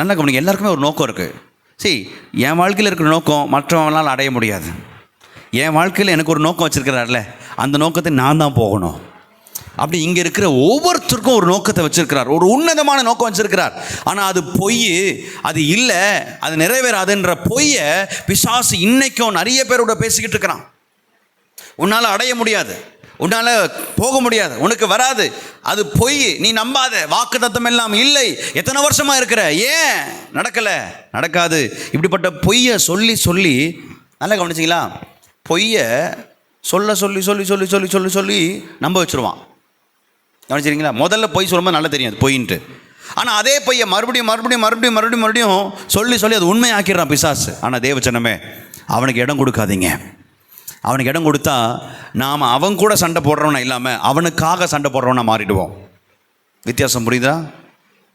நல்லா கவனிங்க, எல்லாருக்குமே ஒரு நோக்கம் இருக்குது. என் வாழ்க்கையில் இருக்கிற நோக்கம் மற்றவங்களால் அடைய முடியாது. என் வாழ்க்கையில் எனக்கு ஒரு நோக்கம் வச்சுருக்கிறார்ல, அந்த நோக்கத்தை நான் தான் போகணும். அப்படி இங்கே இருக்கிற ஒவ்வொருத்தருக்கும் ஒரு நோக்கத்தை வச்சுருக்கிறார், ஒரு உன்னதமான நோக்கம் வச்சுருக்கிறார். ஆனால் அது பொய், அது இல்லை, அது நிறைவேறாதுன்ற பொய்யை பிசாசு இன்னைக்கும் நிறைய பேரோட பேசிக்கிட்டு இருக்கிறான். உன்னால் அடைய முடியாது, உன்னால் போக முடியாது, உனக்கு வராது, அது பொய், நீ நம்பாத, வாக்குத்தத்தம் எல்லாம் இல்லை, எத்தனை வருஷமாக இருக்கிற, ஏன் நடக்கலை, நடக்காது, இப்படிப்பட்ட பொய்யை சொல்லி சொல்லி, நல்லா கவனிச்சிங்களா? பொய்யை சொல்ல சொல்லி சொல்லி சொல்லி சொல்லி சொல்லி சொல்லி நம்ப வச்சுருவான். கவனிச்சிங்களா? முதல்ல பொய் சொல்லும்போது நல்லா தெரியும் அது பொய்ன்ட்டு. ஆனால் அதே பொய்யை மறுபடியும் மறுபடியும் மறுபடியும் மறுபடியும் மறுபடியும் சொல்லி சொல்லி அது உண்மையாக்கிடுறான் பிசாசு. ஆனால் தேவச்சனமே, அவனுக்கு இடம் கொடுக்காதீங்க. அவனுக்கு இடம் கொடுத்தா நாம் அவன் கூட சண்டை போடுறவனா இல்லாமல் அவனுக்காக சண்டை போடுறவனா மாறிடுவோம். வித்தியாசம் புரியுதா?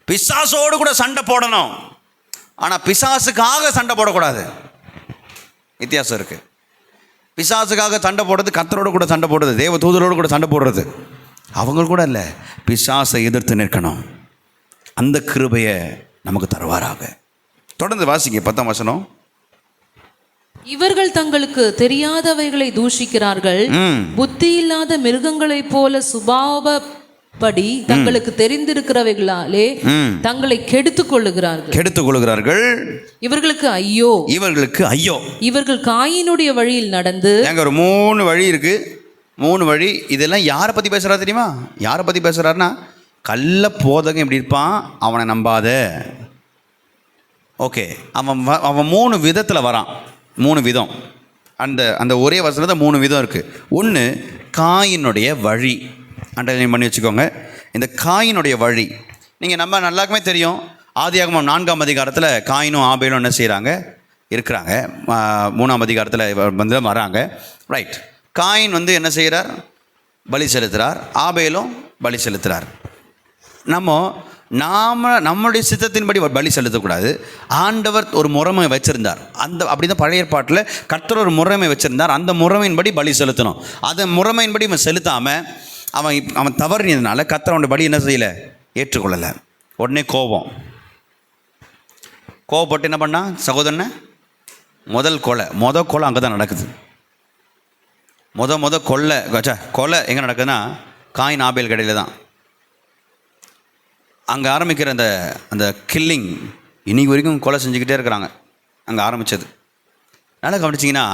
பிசாசோடு கூட சண்டை போடணும், ஆனால் பிசாசுக்காக சண்டை போடக்கூடாது. வித்தியாசம் இருக்குது. பிசாசுக்காக சண்டை போடுறது, கர்த்தரோடு கூட சண்டை போடுறது, தேவ தூதரோடு கூட சண்டை போடுறது, அவங்க கூட இல்லை, பிசாசை எதிர்த்து நிற்கணும். அந்த கிருபையை நமக்கு தருவாராக. தொடர்ந்து வாசிங்க 10ஆம் வசனம். இவர்கள் தங்களுக்கு தெரியாதவைகளை தூஷிக்கிறார்கள், புத்தி இல்லாத மிருகங்களைப் போல சுபாவப்படி தங்களுக்கு தெரிந்திருக்கிறவைகளாலே தங்களை கெடுத்துக் கொள்ளுகிறார்கள். இவர்களுக்கு ஐயோ, இவர்கள் காயினுடைய வழியில் நடந்து. ஒரு 3 வழி இருக்கு, 3 வழி. இதெல்லாம் யாரை பற்றி பேசுகிறா தெரியுமா? யாரை பற்றி பேசுகிறாருன்னா, கள்ள போதகம் எப்படி இருப்பான், அவனை நம்பாத. ஓகே, அவன் 3 விதத்தில் வரான். 3 விதம். அந்த ஒரே வசனத்தில் 3 விதம் இருக்குது. ஒன்று, காயினுடைய வழி. அண்டர்லைன் பண்ணி வச்சுக்கோங்க. இந்த காயினுடைய வழி நீங்கள் நம்ம நல்லாக்குமே தெரியும். ஆதியாகமம் 4ஆம் அதிகாரத்தில் காயினும் ஆபேலும் என்ன செய்கிறாங்க? இருக்கிறாங்க. 3ஆம் அதிகாரத்தில் வந்து வராங்க. ரைட். காயின் வந்து என்ன செய்கிறார்? பலி செலுத்துகிறார். ஆபேலும் பலி செலுத்துகிறார். நம்முடைய சித்தத்தின்படி பலி செலுத்தக்கூடாது. ஆண்டவர் ஒரு முறைமை வச்சுருந்தார். அப்படி தான் பழைய ஏற்பாட்டில் கர்த்தர் ஒரு முறைமை வச்சுருந்தார். அந்த முறைமையின்படி பலி செலுத்தணும். அந்த முறைமையின்படி செலுத்தாமல் அவன் தவறினதுனால கர்த்தர் அவனுடைய படி என்ன செய்யலை, ஏற்றுக்கொள்ளலை. உடனே கோவப்பட்டு என்ன பண்ணான் சகோதரனை? முதல் கொலை அங்கே தான் நடக்குது. கொலை எங்கே நடக்குதுன்னா காயின் ஆபேல் கடையில் தான். அங்கே ஆரம்பிக்கிற அந்த கில்லிங் இன்னைக்கு வரைக்கும் கொலை செஞ்சுக்கிட்டே இருக்கிறாங்க. அங்கே ஆரம்பித்தது. நல்லா கவனிச்சிங்கன்னா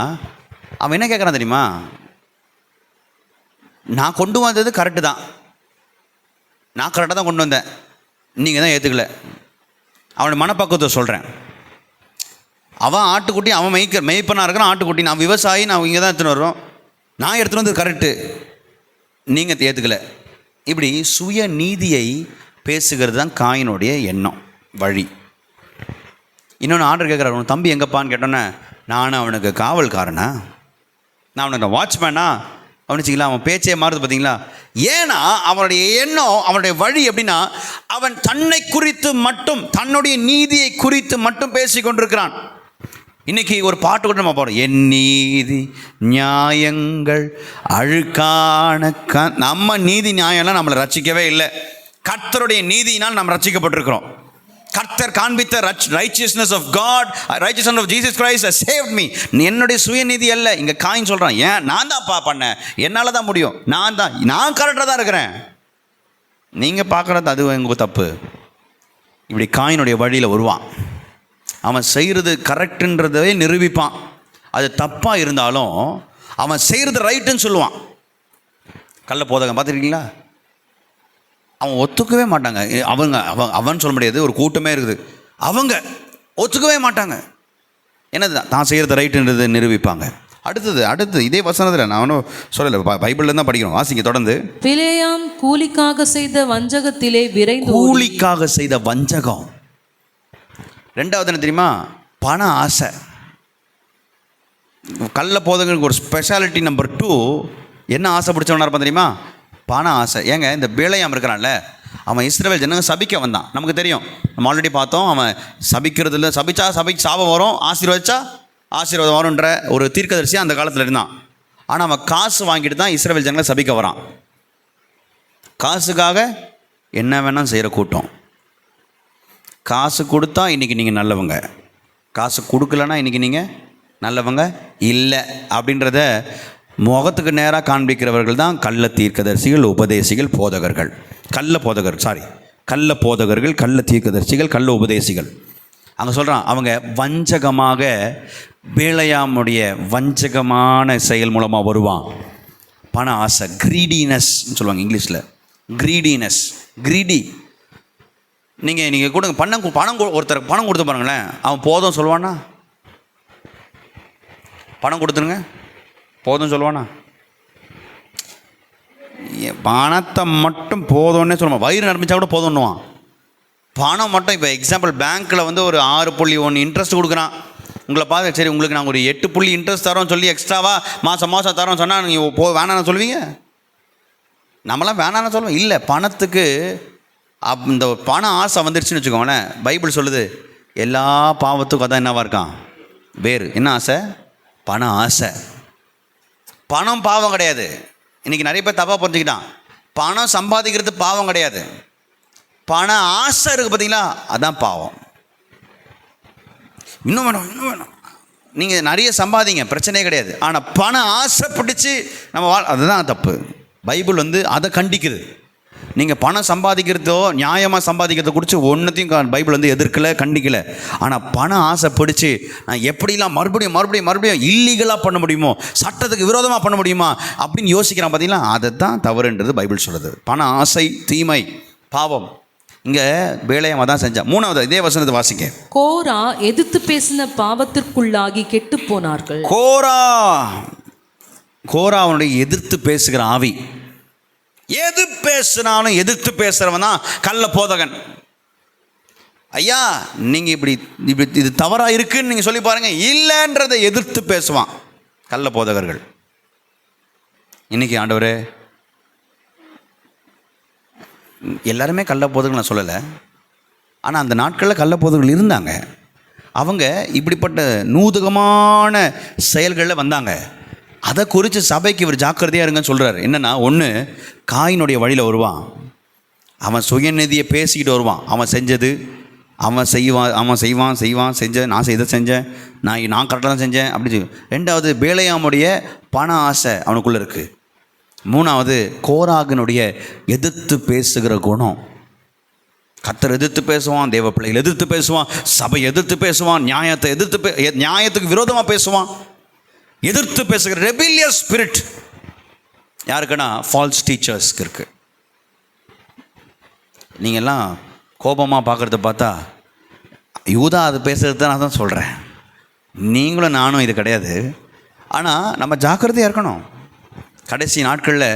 அவன் என்ன கேட்குறான் தெரியுமா? நான் கொண்டு வந்தது கரெக்டு தான், நான் கரெக்டாக தான் கொண்டு வந்தேன், நீங்கள் தான் ஏற்றுக்கல. அவனுடைய மனப்பக்குவத்தை சொல்கிறேன். அவன் ஆட்டுக்குட்டி, அவன் மேய்ப்பனாக இருக்கிறான் ஆட்டுக்குட்டி, நான் விவசாயி, நான் இங்கே தான் எடுத்துன்னு வர்றோம், நான் எடுத்துகிட்டு வந்தது கரெக்டு, நீங்கள் ஏற்றுக்கல. இப்படி சுய நீதியை பேசுகிறது தான் காயினுடைய எண்ணம், வழி. இன்னொன்று ஆர்டர் கேட்குறாரு, உன் தம்பி எங்கப்பான்னு கேட்டோன்னே, நான் அவனுக்கு காவல்காரனா, நான் அவனுக்கு வாட்ச்மேனா அவனுச்சிங்களா. அவன் பேச்சே மாறுது பார்த்தீங்களா? ஏன்னா அவனுடைய எண்ணம், அவனுடைய வழி எப்படின்னா, அவன் தன்னை குறித்து மட்டும், தன்னுடைய நீதியை குறித்து மட்டும் பேசி கொண்டிருக்கிறான். இன்னைக்கு ஒரு பாட்டு கூட நம்ம பாடுறோம், என் நீதி நியாயங்கள் அழுக்கான நம்ம நீதி நியாயம்லாம் நம்மளை ரட்சிக்கவே இல்லை. கர்த்தருடைய நீதியினால் நாம் ரட்சிக்கப்பட்டிருக்கிறோம். கர்த்தர் காண்பித்த righteousness of God, righteousness of Jesus Christ has saved me. என்னுடைய சுயநீதி அல்ல. இங்கே காயின் சொல்கிறான், ஏன் நான் தான் பண்ணேன், என்னால் தான் முடியும், நான் கரெக்டாக தான் இருக்கிறேன், நீங்கள் பார்க்குறது அது உங்கள் தப்பு. இப்படி காயினுடைய வழியில் வருவான். அவன் செய்கிறது கரெக்டுன்றதே நிரூபிப்பான். அது தப்பாக இருந்தாலும் அவன் செய்கிறது ரைட்டுன்னு சொல்லுவான். கள்ள போதகம் பார்த்துருக்கீங்களா? அவன் ஒத்துக்கவே மாட்டாங்க. அவன் சொல்ல முடியாது, ஒரு கூட்டமே இருக்குது, அவங்க ஒத்துக்கவே மாட்டாங்க. என்னது தான் செய்கிறது ரைட்டுன்றது நிரூபிப்பாங்க. அடுத்தது இதே வசனத்தில் நான் ஒன்றும் சொல்லலை, பைபிளில் தான் படிக்கிறோம். வாசிங்க தொடர்ந்து. பிலேயாம் கூலிக்காக செய்த வஞ்சகத்திலே விரைந்து, கூலிக்காக செய்த வஞ்சகம். ரெண்டாவது என்ன தெரியுமா? பண ஆசை. கள்ள போதகங்களுக்கு ஒரு ஸ்பெஷாலிட்டி நம்பர் 2, என்ன ஆசை பிடிச்சவனா இருப்பான் தெரியுமா? பண ஆசை. ஏங்க இந்த பிலேயாம் இருக்கிறான்ல, அவன் இஸ்ரவேல் ஜனங்க சபிக்க வந்தான். நமக்கு தெரியும், நம்ம ஆல்ரெடி பார்த்தோம். அவன் சபிக்கிறது இல்லை, சபிச்சா சாபம் வரும், ஆசீர்வதிச்சா ஆசீர்வாதம் வரும்ன்ற ஒரு தீர்க்கதரிசியாக அந்த காலத்தில் இருந்தான். ஆனால் அவன் காசு வாங்கிட்டு தான் இஸ்ரவேல் ஜனங்களை சபிக்க வரான். காசுக்காக என்ன வேணால் செய்கிற கூட்டம். காசு கொடுத்தா இன்றைக்கி நீங்கள் நல்லவங்க, காசு கொடுக்கலன்னா இன்றைக்கி நீங்கள் நல்லவங்க இல்லை அப்படின்றத முகத்துக்கு நேராக காண்பிக்கிறவர்கள் தான் கள்ள தீர்க்கதரிசிகள், உபதேசிகள், போதகர்கள். கள்ள போதகர்கள், கள்ள தீர்க்கதரிசிகள், கள்ள உபதேசிகள். அங்கே சொல்கிறான், அவங்க வஞ்சகமாக, பிலேயாமுடைய வஞ்சகமான செயல் மூலமாக வருவான். பண ஆசை, கிரீடினஸ் சொல்லுவாங்க இங்கிலீஷில். கிரீடி. நீங்கள் கொடுங்க ஒருத்தருக்கு பணம் கொடுத்து பாருங்களேன், அவன் போதும் சொல்லுவானா? பணம் கொடுத்துருங்க போதும் சொல்லுவானா? பணத்தை மட்டும் போதும்னே சொல்லுவான். வயிறு நிரம்பிச்சா கூட போதும்னுவான். பணம் மட்டும். இப்போ எக்ஸாம்பிள், பேங்க்கில் வந்து ஒரு 6.1 இன்ட்ரெஸ்ட் கொடுக்குறான். உங்களை பார்த்து, சரி உங்களுக்கு நாங்கள் ஒரு 8 இன்ட்ரெஸ்ட் தரோம் சொல்லி எக்ஸ்ட்ராவாக மாதம் தரோம் சொன்னால் நீங்கள் வேணான்னு சொல்லுவீங்க? நம்மளாம் வேணான்னு சொல்லுவோம். இல்லை, பணத்துக்கு இந்த பண ஆசை வந்துடுச்சுன்னு வச்சுக்கோங்களேன். பைபிள் சொல்லுது, எல்லா பாவத்துக்கும் அதான் என்னவா இருக்கான், வேறு. என்ன ஆசை? பண ஆசை. பணம் பாவம் கிடையாது. இன்றைக்கி நிறைய பேர் தப்பாக புரிஞ்சுக்கிட்டான். பணம் சம்பாதிக்கிறது பாவம் கிடையாது. பண ஆசை இருக்குது பார்த்தீங்களா, அதான் பாவம். இன்னும் வேணும். நீங்கள் நிறைய சம்பாதிங்க, பிரச்சனையே கிடையாது. ஆனால் பண ஆசை பிடிச்சி நம்ம அதுதான் தப்பு. பைபிள் வந்து அதை கண்டிக்குது. நீங்கள் பணம் சம்பாதிக்கிறதோ நியாயமாக சம்பாதிக்கிறத குறித்து ஒன்றுத்தையும் பைபிள் வந்து எதிர்க்கலை, கண்டிக்கலை. ஆனால் பண ஆசை பிடிச்சி நான் எப்படிலாம் மறுபடியும் இல்லீகலாக பண்ண முடியுமோ, சட்டத்துக்கு விரோதமாக பண்ண முடியுமா அப்படின்னு யோசிக்கிறான் பார்த்தீங்களா, அதை தான் தவறுன்றது பைபிள் சொல்லுது. பண ஆசை தீமை, பாவம். இங்கே பிலேயாம் தான் செஞ்சான். 3வது இதே வசனத்தை வாசிங்க. கோரா எதிர்த்து பேசின பாவத்திற்குள்ளாகி கெட்டு போனார்கள். கோரா அவனுடைய எதிர்த்து பேசுகிற ஆவி. எது பேசுனாலும் எதிர்த்து பேசுகிறவன் தான் கள்ள போதகன். ஐயா நீங்கள் இப்படி இது தவறாக இருக்குன்னு நீங்கள் சொல்லி பாருங்கள், இல்லைன்றதை எதிர்த்து பேசுவான் கள்ள போதகர்கள். இன்னைக்கு ஆண்டவரே, எல்லாருமே கள்ள போதகர்கள் நான் சொல்லலை, ஆனால் அந்த நாட்களில் கள்ள போதகர்கள் இருந்தாங்க. அவங்க இப்படிப்பட்ட நூதகமான செயல்களில் வந்தாங்க. அதை குறித்து சபைக்கு இவர் ஜாக்கிரதையாக இருங்கன்னு சொல்கிறார். என்னென்னா, ஒன்று, காயினுடைய வழியில் வருவான், அவன் சுயநிதியை பேசிக்கிட்டு வருவான். அவன் செஞ்சது அவன் செய்வான் செஞ்சேன், நான் இதை செஞ்சேன், நான் கரெக்டாக தான் செஞ்சேன் அப்படி சொல்லி. ரெண்டாவது, பேலையாமுடைய பண ஆசை அவனுக்குள்ளே இருக்குது. மூணாவது, கோராகனுடைய எதிர்த்து பேசுகிற குணம். கர்த்தர் எதிர்த்து பேசுவான், தேவ பிள்ளைகள் எதிர்த்து பேசுவான், சபை எதிர்த்து பேசுவான், நியாயத்தை நியாயத்துக்கு விரோதமாக பேசுவான். எதிர்த்து பேசுகிற ரெபிலியஸ் ஸ்பிரிட் யாருக்குன்னா ஃபால்ஸ் டீச்சர்ஸ்க்கு இருக்குது. நீங்கள்லாம் கோபமாக பார்க்குறத பார்த்தா யூதா அது பேசுகிறது தான் நான் தான் சொல்கிறேன். நீங்களும் நானும் இது கிடையாது. ஆனால் நம்ம ஜாக்கிரதையாக இருக்கணும். கடைசி நாட்களில்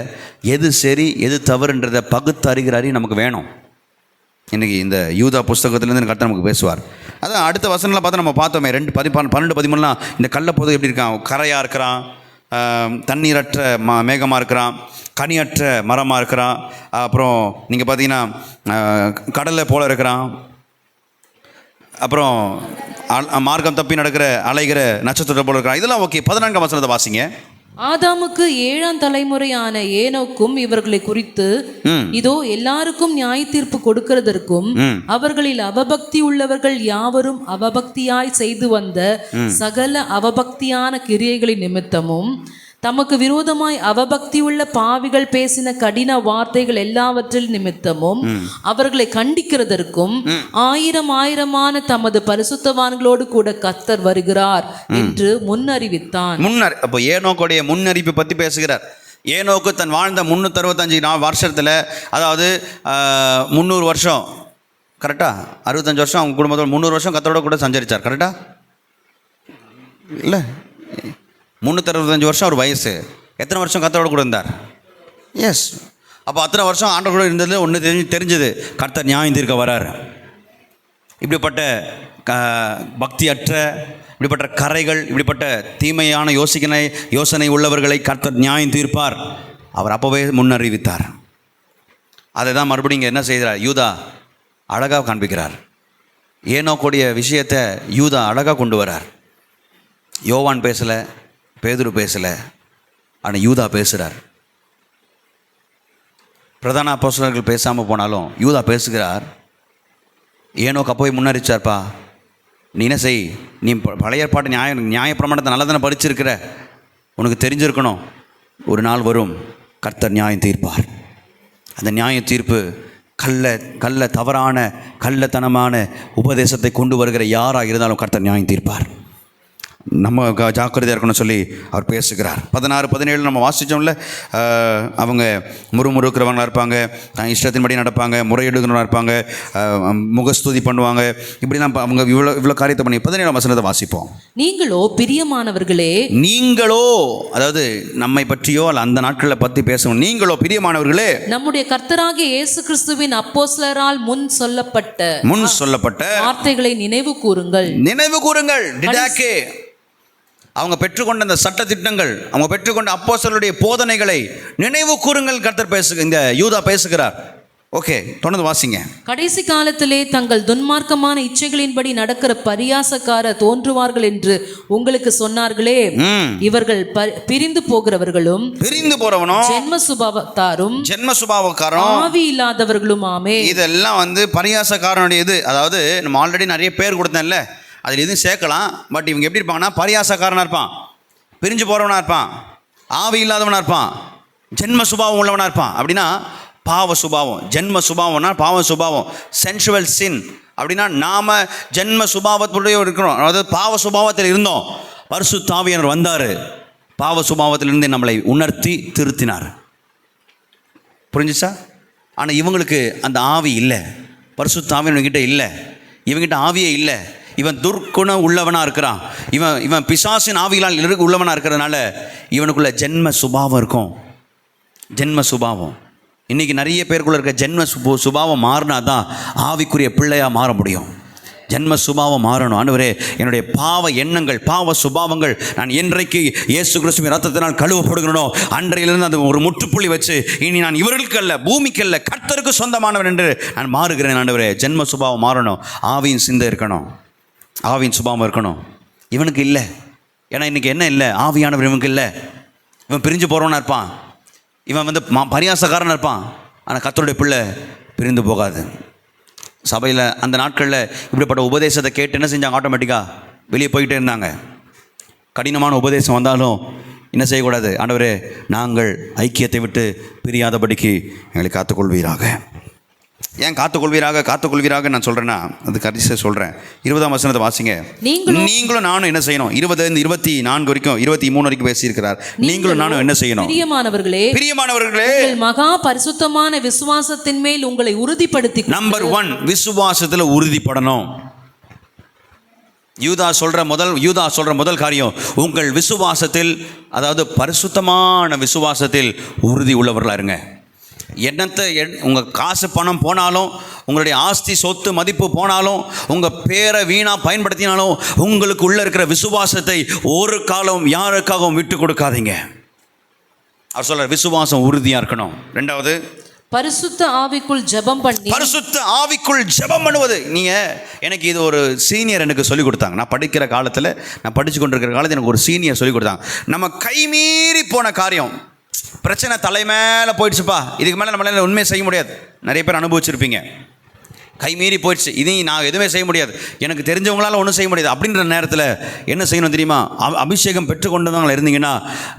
எது சரி எது தவறுன்றதை பகுத்து அறிகிற அறிவு நமக்கு வேணும். இன்றைக்கி இந்த யூதா புஸ்தகத்துலேருந்து கர்த்தர் நமக்கு பேசுவார். அதான் அடுத்த வசனம்லாம் பார்த்தா நம்ம பார்த்தோமே, 2:12-13 இந்த கள்ளப்போது எப்படி இருக்கான், கரையாக இருக்கிறான், தண்ணீரற்ற மேகமாக இருக்கிறான், கனியற்ற மரமாக இருக்கிறான், அப்புறம் நீங்கள் பார்த்தீங்கன்னா கடலை போல இருக்கிறான், அப்புறம் மார்க்கம் தப்பி நடக்கிற அலைகிற நட்சத்திரத்தை போல இருக்கிறான். இதெல்லாம் ஓகே. 14ஆம் வசனத்தை வாசிங்க. ஆதாமுக்கு 7ஆம் தலைமுறையான ஏனோக்கும் இவர்களை குறித்து, இதோ எல்லாருக்கும் நியாய தீர்ப்பு கொடுக்கிறதற்கும் அவர்களில் அவபக்தி உள்ளவர்கள் யாவரும் அவபக்தியாய் செய்து வந்த சகல அவபக்தியான கிரியைகளின் நிமித்தமும் தமக்கு விரோதமாய் அவபக்தி உள்ள பாவிகள் பேசின கடின வார்த்தைகள் எல்லாவற்றில் நிமித்தமும் அவர்களை கண்டிக்கிறதற்கும் ஆயிரமான தமது பரிசுத்தவான்களோடு கூட கர்த்தர் வருகிறார் என்று முன்னறிவித்தான். அப்போ ஏனோக்குடைய முன்னறிவிப்பு பற்றி பேசுகிறார். ஏனோக்கு தன் வாழ்ந்த 365 வருஷத்தில், அதாவது 300 வருஷம் கரெக்டாக, 65 வருஷம் அவங்க குடும்பத்தோட 300 வருஷம் கர்த்தரோட கூட சஞ்சரித்தார். கரெக்டாக இல்லை? 365 வருஷம் அவர் வயசு. எத்தனை வருஷம் கர்த்தரோட கூட இருந்தார்? எஸ். அப்போ அத்தனை வருஷம் ஆண்டவர் கூட இருந்தது ஒன்று தெரிஞ்சது, கர்த்தர் நியாயம் தீர்க்க வரார். இப்படிப்பட்ட பக்தியற்ற, இப்படிப்பட்ட கரைகள், இப்படிப்பட்ட தீமையான யோசனை உள்ளவர்களை கர்த்தர் நியாயம் தீர்ப்பார். அவர் அப்போவே முன்னறிவித்தார். அதை தான் மறுபடியும் இங்கே என்ன செய்கிறார், யூதா அழகாக காண்பிக்கிறார். ஏனோக்குடைய விஷயத்தை யூதா அழகாக கொண்டு வரார். யோவான் பேசலை, பேதுரு பேசலை, ஆனால் யூதா பேசுகிறார். பிரதான அப்போஸ்தலர்கள் பேசாமல் போனாலும் யூதா பேசுகிறார். ஏனோக்கு அப்போவே முன்னறிச்சார்ப்பா, நீ என்ன செய், நீ பழைய ஏற்பாட்டு நியாய பிரமாணத்தை நல்லா தானே படிச்சிருக்கிற, உனக்கு தெரிஞ்சிருக்கணும், ஒரு நாள் வரும் கர்த்தர் நியாயம் தீர்ப்பார். அந்த நியாய தீர்ப்பு தவறான கள்ளத்தனமான உபதேசத்தை கொண்டு வருகிற யாராக இருந்தாலும் கர்த்தர் நியாயம் தீர்ப்பார். நம்ம ஜாக்கிரதையாக இருக்கணும்னு சொல்லி அவர் பேசுகிறார். 16-17 நம்ம வாசித்தோம்ல, அவங்க முறுமுறுக்கிறவங்களாக இருப்பாங்க, இஷ்டத்தின்படி நடப்பாங்க, முறையெடுக்கிறவங்களாக இருப்பாங்க, முகஸ்துதி பண்ணுவாங்க, இப்படிலாம் அவங்க இவ்வளோ காரியத்தை பண்ணி 17ஆம் வசனத்தை வாசிப்போம். நீங்களோ பிரியமானவர்களே, நீங்களோ, அதாவது நம்மை பற்றியோ அல்ல அந்த நாட்களை பற்றி பேசணும். நீங்களோ பிரியமானவர்களே, நம்முடைய கர்த்தராகிய இயேசு கிறிஸ்துவின் அப்போஸ்தலரால் முன் சொல்லப்பட்ட வார்த்தைகளை நினைவு கூறுங்கள். டிடாக்கே, அவங்க பெற்றுக்கொண்ட அந்த சட்ட திட்டங்கள், அவங்க பெற்றுக்கொண்ட அப்போஸ்தலருடைய போதனைகளை நினைவு கூறுங்கள். கர்த்தர் இந்த யூதா பேசுகிறார். ஓகே, தொடர்ந்து வாசிங்க. கடைசி காலத்திலே தங்கள் துன்மார்க்கமான இச்சைகளின்படி நடக்கிற பரியாசக்காரர் தோன்றுவார்கள் என்று உங்களுக்கு சொன்னார்களே, இவர்கள் பிரிந்து போகிறவர்களும் ஜென்ம சுபாவக்காரும் ஆவி இல்லாதவர்களும் ஆமே. இதெல்லாம் பரியாசக்காரனுடைய இது. அதாவது நம்ம ஆல்ரெடி நிறைய பேர் கொடுத்தேன்ல, அதில் எதுவும் சேர்க்கலாம். பட் இவங்க எப்படி இருப்பாங்கன்னா, பரியாசக்காரனாக இருப்பான், பிரிஞ்சு போகிறவனாக இருப்பான், ஆவி இல்லாதவனாக இருப்பான், ஜென்ம சுபாவம் உள்ளவனாக இருப்பான். அப்படின்னா பாவ சுபாவம், ஜென்ம சுபாவம்னா பாவ சுபாவம், சென்சுவல் சின். அப்படின்னா நாம் ஜென்ம சுபாவத்துடைய இருக்கிறோம், அதாவது பாவ சுபாவத்தில் இருந்தோம். பரிசுத்த ஆவியானவர் வந்தார், பாவ சுபாவத்திலிருந்து நம்மளை உணர்த்தி திருத்தினார். புரிஞ்சுச்சா? ஆனால் இவங்களுக்கு அந்த ஆவி இல்லை, பரிசுத்த ஆவியானவர்கிட்ட இல்லை, இவங்கிட்ட ஆவியே இல்லை. இவன் துர்க்குணம் உள்ளவனாக இருக்கிறான், இவன் பிசாசின் ஆவிகளால் உள்ளவனாக இருக்கிறதுனால இவனுக்குள்ள ஜென்ம சுபாவம் இருக்கும். ஜென்ம சுபாவம் இன்றைக்கி நிறைய பேருக்குள்ளே இருக்க ஜென்ம சுபாவம் மாறினா தான் ஆவிக்குரிய பிள்ளையாக மாற முடியும். ஜென்ம சுபாவம் மாறணும். ஆண்டவரே, என்னுடைய பாவ எண்ணங்கள், பாவ சுபாவங்கள் நான் என்றைக்கு இயேசு கிறிஸ்துவின் ரத்தத்தினால் கழுவப்படுகிறனோ அன்றையிலிருந்து அந்த ஒரு முற்றுப்புள்ளி வச்சு, இனி நான் இவர்களுக்கு அல்ல, பூமிக்கு அல்ல, கர்த்தருக்கு சொந்தமானவன் என்று நான் மாறுகிறேன். ஆண்டவரே, ஜென்ம சுபாவம் மாறணும், ஆவியின் சிந்தை இருக்கணும், ஆவியின் சுபாவம் இருக்கணும். இவனுக்கு இல்லை. ஏன்னா இன்றைக்கி என்ன இல்லை, ஆவியானவர் இவனுக்கு இல்லை. இவன் பிரிஞ்சு போகிறவனா இருப்பான், இவன் வந்து பரியாசக்காரனாக இருப்பான். ஆனால் கர்த்தருடைய பிள்ளை பிரிந்து போகாது. சபையில் அந்த நாட்களில் இப்படிப்பட்ட உபதேசத்தை கேட்டு என்ன செஞ்சாங்க? ஆட்டோமேட்டிக்காக வெளியே போய்கிட்டே இருந்தாங்க. கடினமான உபதேசம் வந்தாலும் என்ன செய்யக்கூடாது? ஆண்டவரே, நாங்கள் ஐக்கியத்தை விட்டு பிரியாதபடிக்கு எங்களை காத்துக்கொள்வீராக. ஏன் காத்துக்கொள்வீராக நான் சொல்கிறேன்னா, அது கடைசியாக சொல்கிறேன். 20ஆம் வசனத்தை வாசிங்க. நீங்களும் நானும் என்ன செய்யணும்? 24 வரைக்கும் 23 வரைக்கும் பேசியிருக்கிறார். நீங்களும் நானும் என்ன செய்யணும்? பிரியமானவர்களே, மகா பரிசுத்தமான விசுவாசத்தின் மேல் உங்களை உறுதிப்படுத்தி. நம்பர் 1, விசுவாசத்தில் உறுதிப்படணும். யூதா சொல்ற முதல் காரியம், உங்கள் விசுவாசத்தில், அதாவது பரிசுத்தமான விசுவாசத்தில் உறுதி உள்ளவர்களாக இருங்க. என்னத்தை உங்கள் காசு பணம் போனாலும், உங்களுடைய ஆஸ்தி சொத்து மதிப்பு போனாலும், உங்கள் பேரை வீணாக பயன்படுத்தினாலும், உங்களுக்கு உள்ளே இருக்கிற விசுவாசத்தை ஒரு காலம் யாருக்காகவும் விட்டு கொடுக்காதீங்க. அவர் சொல்ற விசுவாசம் உறுதியாக இருக்கணும். 2வது, பரிசுத்த ஆவிக்குள் ஜெபம் பண்ணுவது. எனக்கு இது ஒரு சீனியர் எனக்கு சொல்லிக் கொடுத்தாங்க. நான் படிக்கிற காலத்தில், நான் படித்து கொண்டிருக்கிற காலத்தில் எனக்கு ஒரு சீனியர் சொல்லிக் கொடுத்தாங்க. நம்ம கைமீறி போன காரியம், பிரச்சனை தலை மேலே போயிடுச்சுப்பா, இதுக்கு மேலே நம்மளால உண்மையை செய்ய முடியாது. நிறைய பேர் அனுபவிச்சிருப்பீங்க. கைமீறி போயிடுச்சு, இனி நான் எதுவுமே செய்ய முடியாது, எனக்கு தெரிஞ்சவங்களால ஒன்றும் செய்ய முடியாது அப்படின்ற நேரத்தில் என்ன செய்யணும் தெரியுமா? அபிஷேகம் பெற்றுக்கொண்டவங்கள இருந்தீங்கன்னா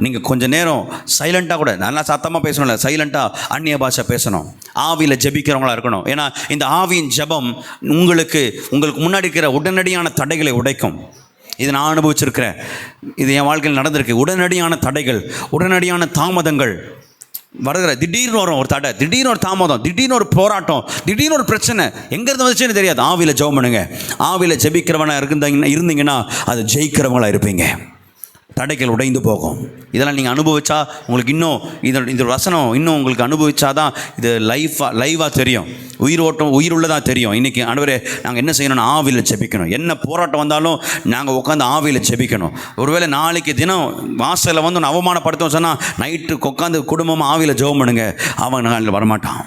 நீங்கள் கொஞ்சம் நேரம் சைலண்ட்டாக கூட, நல்லா சத்தமாக பேசணும்ல, சைலண்ட்டாக அந்நிய பாஷை பேசணும். ஆவியில் ஜெபிக்கிறவங்களா இருக்கணும். ஏன்னா இந்த ஆவியின் ஜெபம் உங்களுக்கு முன்னாடி இருக்கிற உடனடியான தடைகளை உடைக்கும். இது நான் அனுபவிச்சிருக்கிறேன், இது என் வாழ்க்கையில் நடந்திருக்கு. உடனடியான தடைகள், உடனடியான தாமதங்கள் வருகிற, திடீர்னு வரும் ஒரு தடை, திடீர்னு ஒரு தாமதம், திடீர்னு ஒரு போராட்டம், திடீர்னு ஒரு பிரச்சனை, எங்கேருந்து வந்துச்சுன்னு தெரியாது. ஆவியில் ஜெபம் பண்ணுங்க. ஆவியில் ஜெபிக்கிறவனாக இருந்தீங்கன்னா அது ஜெயிக்கிறவங்களா இருப்பீங்க. தடைகள் உடைந்து போகும். இதெல்லாம் நீங்கள் அனுபவிச்சா உங்களுக்கு இன்னும் இந்த வசனம் இன்னும் உங்களுக்கு அனுபவிச்சாதான் இது லைவாக தெரியும், உயிருள்ளதாக தெரியும். இன்றைக்கி ஆண்டவரே, நாங்கள் என்ன செய்யணும்னா ஆவியில் ஜெபிக்கணும். என்ன போராட்டம் வந்தாலும் நாங்கள் உட்காந்து ஆவியில் ஜெபிக்கணும். ஒருவேளை நாளைக்கு தினம் வாசலில் வந்து அவமானப்படுத்தோம் சொன்னால், நைட்டு உட்காந்து குடும்பமாக ஆவியில் ஜெபம் பண்ணுங்க, அவன் நாளில் வரமாட்டான்.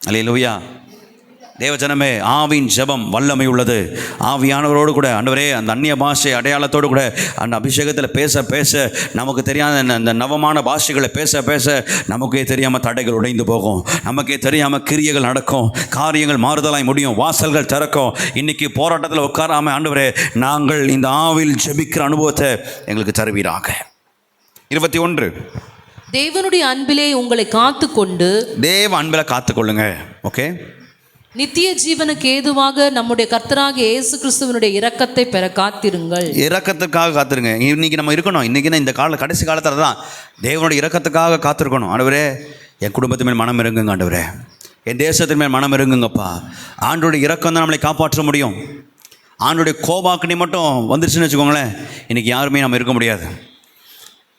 அல்லேலூயா. தேவஜனமே, ஆவியின் ஜெபம் வல்லமை உள்ளது. ஆவியானவரோடு கூட ஆண்டவரே, அந்த அந்நிய பாஷை அடையாளத்தோடு கூட அந்த அபிஷேகத்தில் பேச நமக்கு தெரியாத அந்த நவமான பாஷைகளை பேச நமக்கே தெரியாமல் தடைகள் உடைந்து போகும், நமக்கே தெரியாமல் கிரியைகள் நடக்கும், காரியங்கள் மாறுதலாய் முடியும், வாசல்கள் திறக்கும். இன்னைக்கு போராட்டத்தில் உட்காராமல் ஆண்டவரே, நாங்கள் இந்த ஆவியில் ஜெபிக்கிற அனுபவத்தை எங்களுக்கு தருவீராக. 21, தேவனுடைய அன்பிலே உங்களை காத்துக்கொண்டு. தேவ அன்பில் காத்துக்கொள்ளுங்க. ஓகே. நித்திய ஜீவனுக்கு ஏதுவாக நம்முடைய கர்த்தராகிய இயேசு கிறிஸ்துவினுடைய இரக்கத்தை பெற காத்திருங்கள். இரக்கத்துக்காக காத்திருங்க. இன்னைக்கு நம்ம இருக்கணும். இன்னைக்கு இந்த கடைசி காலத்தில் தான் தேவனுடைய இரக்கத்துக்காக காத்திருக்கணும். ஆண்டவரே, என் குடும்பத்து மேல் மனம் இருங்குங்க. ஆண்டவரே, என் தேசத்தின் மேல் மனம் இருங்குங்கப்பா. ஆண்டோடைய இரக்கம் தான் நம்மளை காப்பாற்ற முடியும். ஆண்டோடைய கோபாக்கினி மட்டும் வந்துருச்சுன்னு வச்சுக்கோங்களேன், இன்னைக்கு யாருமே நம்ம இருக்க முடியாது.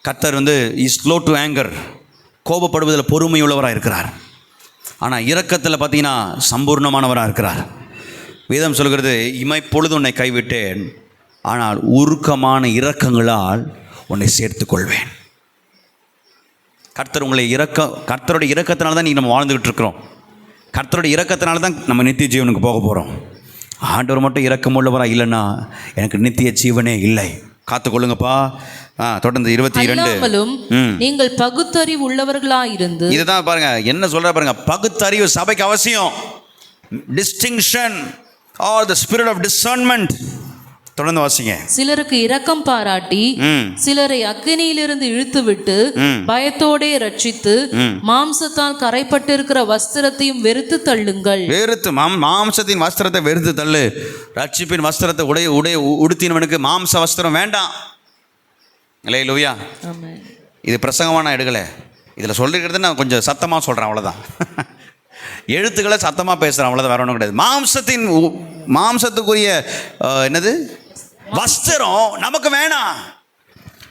கர்த்தர் இஸ் ஸ்லோ டு ஆங்கர், கோபப்படுவதில் பொறுமை உள்ளவராக இருக்கிறார். ஆனால் இரக்கத்தில் பார்த்தீங்கன்னா சம்பூர்ணமானவராக இருக்கிறார். வேதம் சொல்கிறது, இமைப்பொழுது உன்னை கைவிட்டேன், ஆனால் உருக்கமான இரக்கங்களால் உன்னை சேர்த்து கொள்வேன். கர்த்தருடைய இரக்கத்தினால தான் நம்ம வாழ்ந்துக்கிட்டு இருக்கிறோம். கர்த்தருடைய இரக்கத்தினால தான் நம்ம நித்திய ஜீவனுக்கு போக போகிறோம். ஆண்டவர் மட்டும் இரக்கம் உள்ளவராக இல்லைன்னா எனக்கு நித்திய ஜீவனே இல்லை. காத்துக்கொள்ளுங்கப்பா. தொடர்ந்து 22, நீங்கள் பகுத்தறிவு உள்ளவர்களாயிருந்து. இதுதான் பாருங்க என்ன சொல்ற பாருங்க. பகுத்தறிவு சபைக்கு அவசியம். Distinction are the spirit of discernment. தொடர்ந்து வாசிங்க. சிலருக்கு இரக்கம் பாராட்டி சிலரை அக்கினியிலிருந்து இழுத்துவிட்டு பயத்தோடே ரட்சித்து மாம்சத்தால் கரைப்பட்டிருக்கிற வஸ்திரத்தையும் வெறுத்து தள்ளுங்கள். மாம்சத்தின் வஸ்திரத்தை வெறுத்து தள்ளு. ரட்சிப்பின் வஸ்திரத்தை உடுத்தினவனுக்கு மாம்ச வஸ்திரம் வேண்டாம். அல்லேலூயா. இது பிரசங்கமாக நான் எடுக்கலை, இதில் சொல்லிக்கிறது நான் கொஞ்சம் சத்தமாக சொல்கிறேன், அவ்வளோதான். எழுத்துக்களை சத்தமாக பேசுகிறேன், அவ்வளோதான், வேற ஒன்றும் கிடையாது. மாம்சத்துக்குரிய என்னது வஸ்திரம் நமக்கு வேணாம்.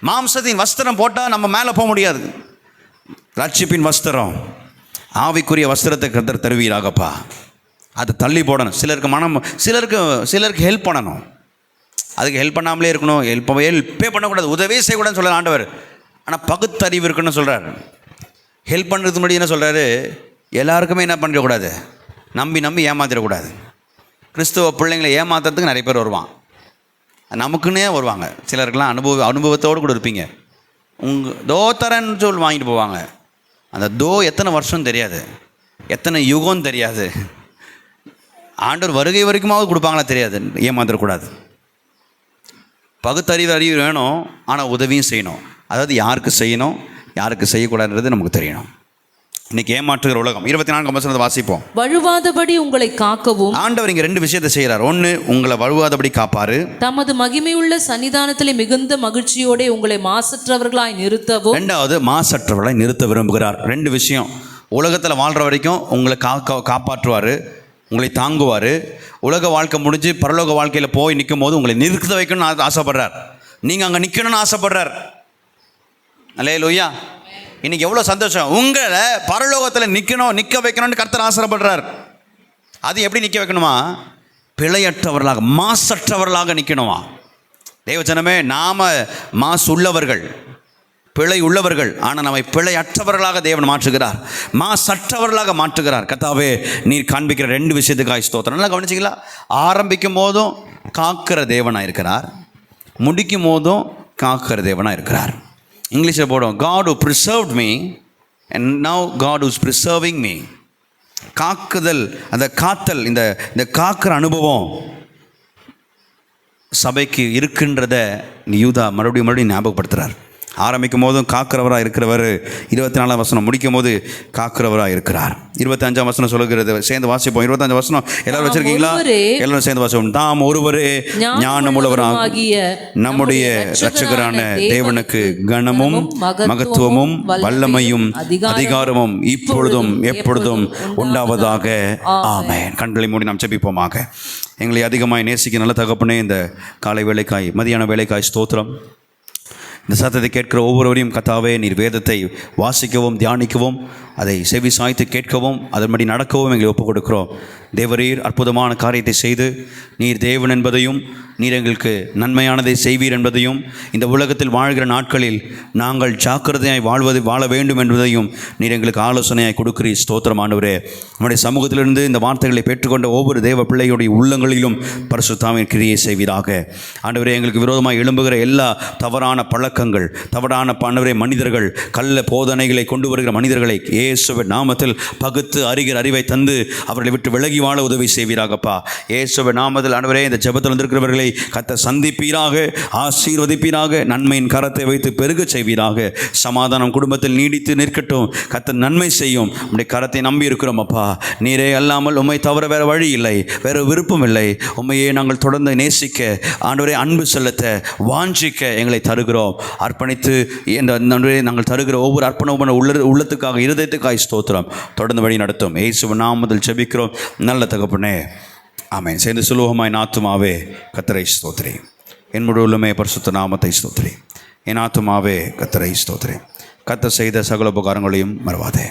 மாம்சத்தின் வஸ்திரம் போட்டால் நம்ம மேலே போக முடியாது. ரட்சிப்பின் வஸ்திரம், ஆவிக்குரிய வஸ்திரத்தை கர்த்தர் தருவீராகப்பா. அதை தள்ளி போடணும். சிலருக்கு ஹெல்ப் பண்ணணும். அதுக்கு ஹெல்ப் பண்ணாமலே இருக்கணும். ஹெல்ப்பே பண்ணக்கூடாது, உதவியே செய்யக்கூடாதுன்னு சொல்கிறார் ஆண்டவர். ஆனால் பகுத்தறிவு இருக்குன்னு சொல்கிறார். ஹெல்ப் பண்ணுறதுக்கு முன்னாடி என்ன சொல்கிறாரு, எல்லாருக்குமே என்ன பண்ணிடக்கூடாது, நம்பி ஏமாத்திடக்கூடாது. கிறிஸ்துவ பிள்ளைங்களை ஏமாத்துறதுக்கு நிறைய பேர் வருவான், நமக்குன்னே வருவாங்க. சிலருக்கெல்லாம் அனுபவத்தோடு கூட இருப்பீங்க. தரேன்னு சொல்லி வாங்கிட்டு போவாங்க. அந்த எத்தனை வருஷம் தெரியாது, எத்தனை யுகம் தெரியாது, ஆண்டவர் வருகை வரைக்குமாவது கொடுப்பாங்களா தெரியாது. ஏமாந்துடக்கூடாது. பகுத்தறிவு வேணும், ஆனால் உதவியும் செய்யணும். அதாவது யாருக்கு செய்யணும் யாருக்கு செய்யக்கூடாதுன்றது நமக்கு தெரியணும். இன்னைக்கு ஏமாற்றுகிற உலகம். 24 வசனத்தை வாசிப்போம். வழுவாதபடி உங்களை காக்கவும். ஆண்டவர் இங்க 2 விஷயத்தை செய்யறார். ஒன்று, உங்களை வழுவாதபடி காப்பாரு. தமது மகிமையுள்ள சன்னிதானத்திலே மிகுந்த மகிழ்ச்சியோட உங்களை மாசற்றவர்களாய் நிறுத்தவும். 2வது, மாசற்றவர்களாய் நிறுத்த விரும்புகிறார். 2 விஷயம். உலகத்தில் வாழ்கிற வரைக்கும் உங்களை காப்பாற்றுவார், உங்களை தாங்குவார். உலக வாழ்க்கை முடிஞ்சு பரலோக வாழ்க்கையில் போய் நிற்கும் போது உங்களை நிறுத்த வைக்கணும்னு ஆசைப்படுறார். நீங்கள் அங்கே நிற்கணும்னு ஆசைப்படுறார். அல்லேலூயா. இன்னைக்கு எவ்வளோ சந்தோஷம். உங்களை பரலோகத்தில் நிற்க வைக்கணும்னு கர்த்தர் ஆசைப்படுறார். அது எப்படி நிற்க வைக்கணுமா? பிழையற்றவர்களாக, மாசற்றவர்களாக நிற்கணுமா? தேவஜனமே, நாம் மாசு உள்ளவர்கள், பிழை உள்ளவர்கள். ஆனால் நம்மை பிழையற்றவர்களாக தேவன் மாற்றுகிறார், மாசற்றவர்களாக மாற்றுகிறார். கர்த்தாவே, நீர் காண்பிக்கிற 2 விஷயத்துக்காக ஸ்தோத்திரம். நல்லா கவனிச்சிங்களா? ஆரம்பிக்கும் போதும் காக்கிற தேவனாக இருக்கிறார், முடிக்கும் போதும் காக்கிற தேவனாக இருக்கிறார். இங்கிலீஷில் போடும், God who preserved me and now God who's preserving me. காக்குதல், அந்த காத்தல், இந்த காக்கிற அனுபவம் சபைக்கு இருக்கின்றத யூதா மறுபடியும் ஞாபகப்படுத்துகிறார். ஆரம்பிக்கும் போதும் காக்கிறவராக இருக்கிறவர், 24 வசனம் முடிக்கும் போது காக்கிறவராக இருக்கிறார். 25 வசனம் சொல்லுகிறது, சேர்ந்து வாசிப்போம். 25 வசனம் எல்லாரும் வச்சிருக்கீங்களா? எல்லாரும் சேர்ந்து வாசிப்போம். தாம் ஒருவரே ஞானமுள்ளவராகிய நம்முடைய இரட்சகரான தேவனுக்கு கனமும் மகத்துவமும் வல்லமையும் அதிகாரமும் இப்பொழுதும் எப்பொழுதும் உண்டாவதாக. ஆமென். கண்களை மூடி நாம் ஜெபிப்போமாக. எங்களை அதிகமாய் நேசிக்க நல்ல தகப்பனே, இந்த காலை வேளைக்காய், மதியான வேளைக்காய் ஸ்தோத்திரம். இந்த சத்தத்தை கேட்கிற ஒவ்வொருவரையும் கர்த்தாவே, நீர் வேதத்தை வாசிக்கவும் தியானிக்கவும் அதை செவி சாய்த்து கேட்கவும் அதன்படி நடக்கவும் எங்களை ஒப்புக் கொடுக்கிறோம். தேவரீர் அற்புதமான காரியத்தை செய்து நீர் தேவன் என்பதையும் நீர் எங்களுக்கு நன்மையானதை செய்வீர் என்பதையும், இந்த உலகத்தில் வாழ்கிற நாட்களில் நாங்கள் ஜாக்கிரதையாய் வாழ வேண்டும் என்பதையும் நீர் எங்களுக்கு ஆலோசனையாய் கொடுக்கிறீர். ஸ்தோத்திரம் ஆண்டவரே. நம்முடைய சமூகத்திலிருந்து இந்த வார்த்தைகளை பெற்றுக்கொண்ட ஒவ்வொரு தேவ பிள்ளையுடைய உள்ளங்களிலும் பரிசுத்தாவின் கிரியை செய்வீராக. ஆண்டவரே, எங்களுக்கு விரோதமாக எழும்புகிற எல்லா தவறான பழக்கங்கள், தவறான ஆண்டவரே மனிதர்கள், கள்ள போதனைகளை கொண்டு வருகிற மனிதர்களை இயேசுவின் நாமத்தில் பகுத்து அறிகிற அறிவை தந்து அவர்களை விட்டு விலகி வாழ உதவி செய்வீராகப்பா. இயேசுவின் நாமத்தில் ஆண்டவரே, இந்த ஜெபத்தில் வந்திருக்கிறவர்களை கர்த்தர் சந்திப்பீராக, ஆசீர்வதிப்பீராக, நன்மையின் கரத்தை வைத்து பெருக செய்வீராக. சமாதானம் குடும்பத்தில் நீடித்து நிற்கட்டும். கர்த்தர் நன்மை செய்யும். உம்முடைய கரத்தை நம்பி இருக்கிறோம் அப்பா. நீரே அல்லாமல் உம்மை தவிர வேறு வழி இல்லை, வேறு விருப்பம் இல்லை. உம்மையே நாங்கள் தொடர்ந்து நேசிக்க, ஆண்டவரே அன்பு செலுத்த, வாஞ்சிக்க எங்களை தருகிறோம். அர்ப்பணித்து நாங்கள் தருகிற ஒவ்வொரு அர்ப்பணமும் உள்ளத்துக்காக, இருதயத்துக்காக ஸ்தோத்திரம். தொடர்ந்து வழி நடத்தும். இயேசுவின் நாமத்தில் ஜெபிக்கிறோம் நல்ல தகப்பனே. ஆமென். சேர்ந்து சுலோகமாய் ஆத்துமாவே கர்த்தரை ஸ்தோத்திரி, என் முழு உள்ளமே பரிசுத்த நாமத்தை ஸ்தோத்திரி. என் ஆத்துமாவே கர்த்தரை ஸ்தோத்திரி. கர்த்தர் செய்த சகல உபகாரங்களையும் மறவாதே.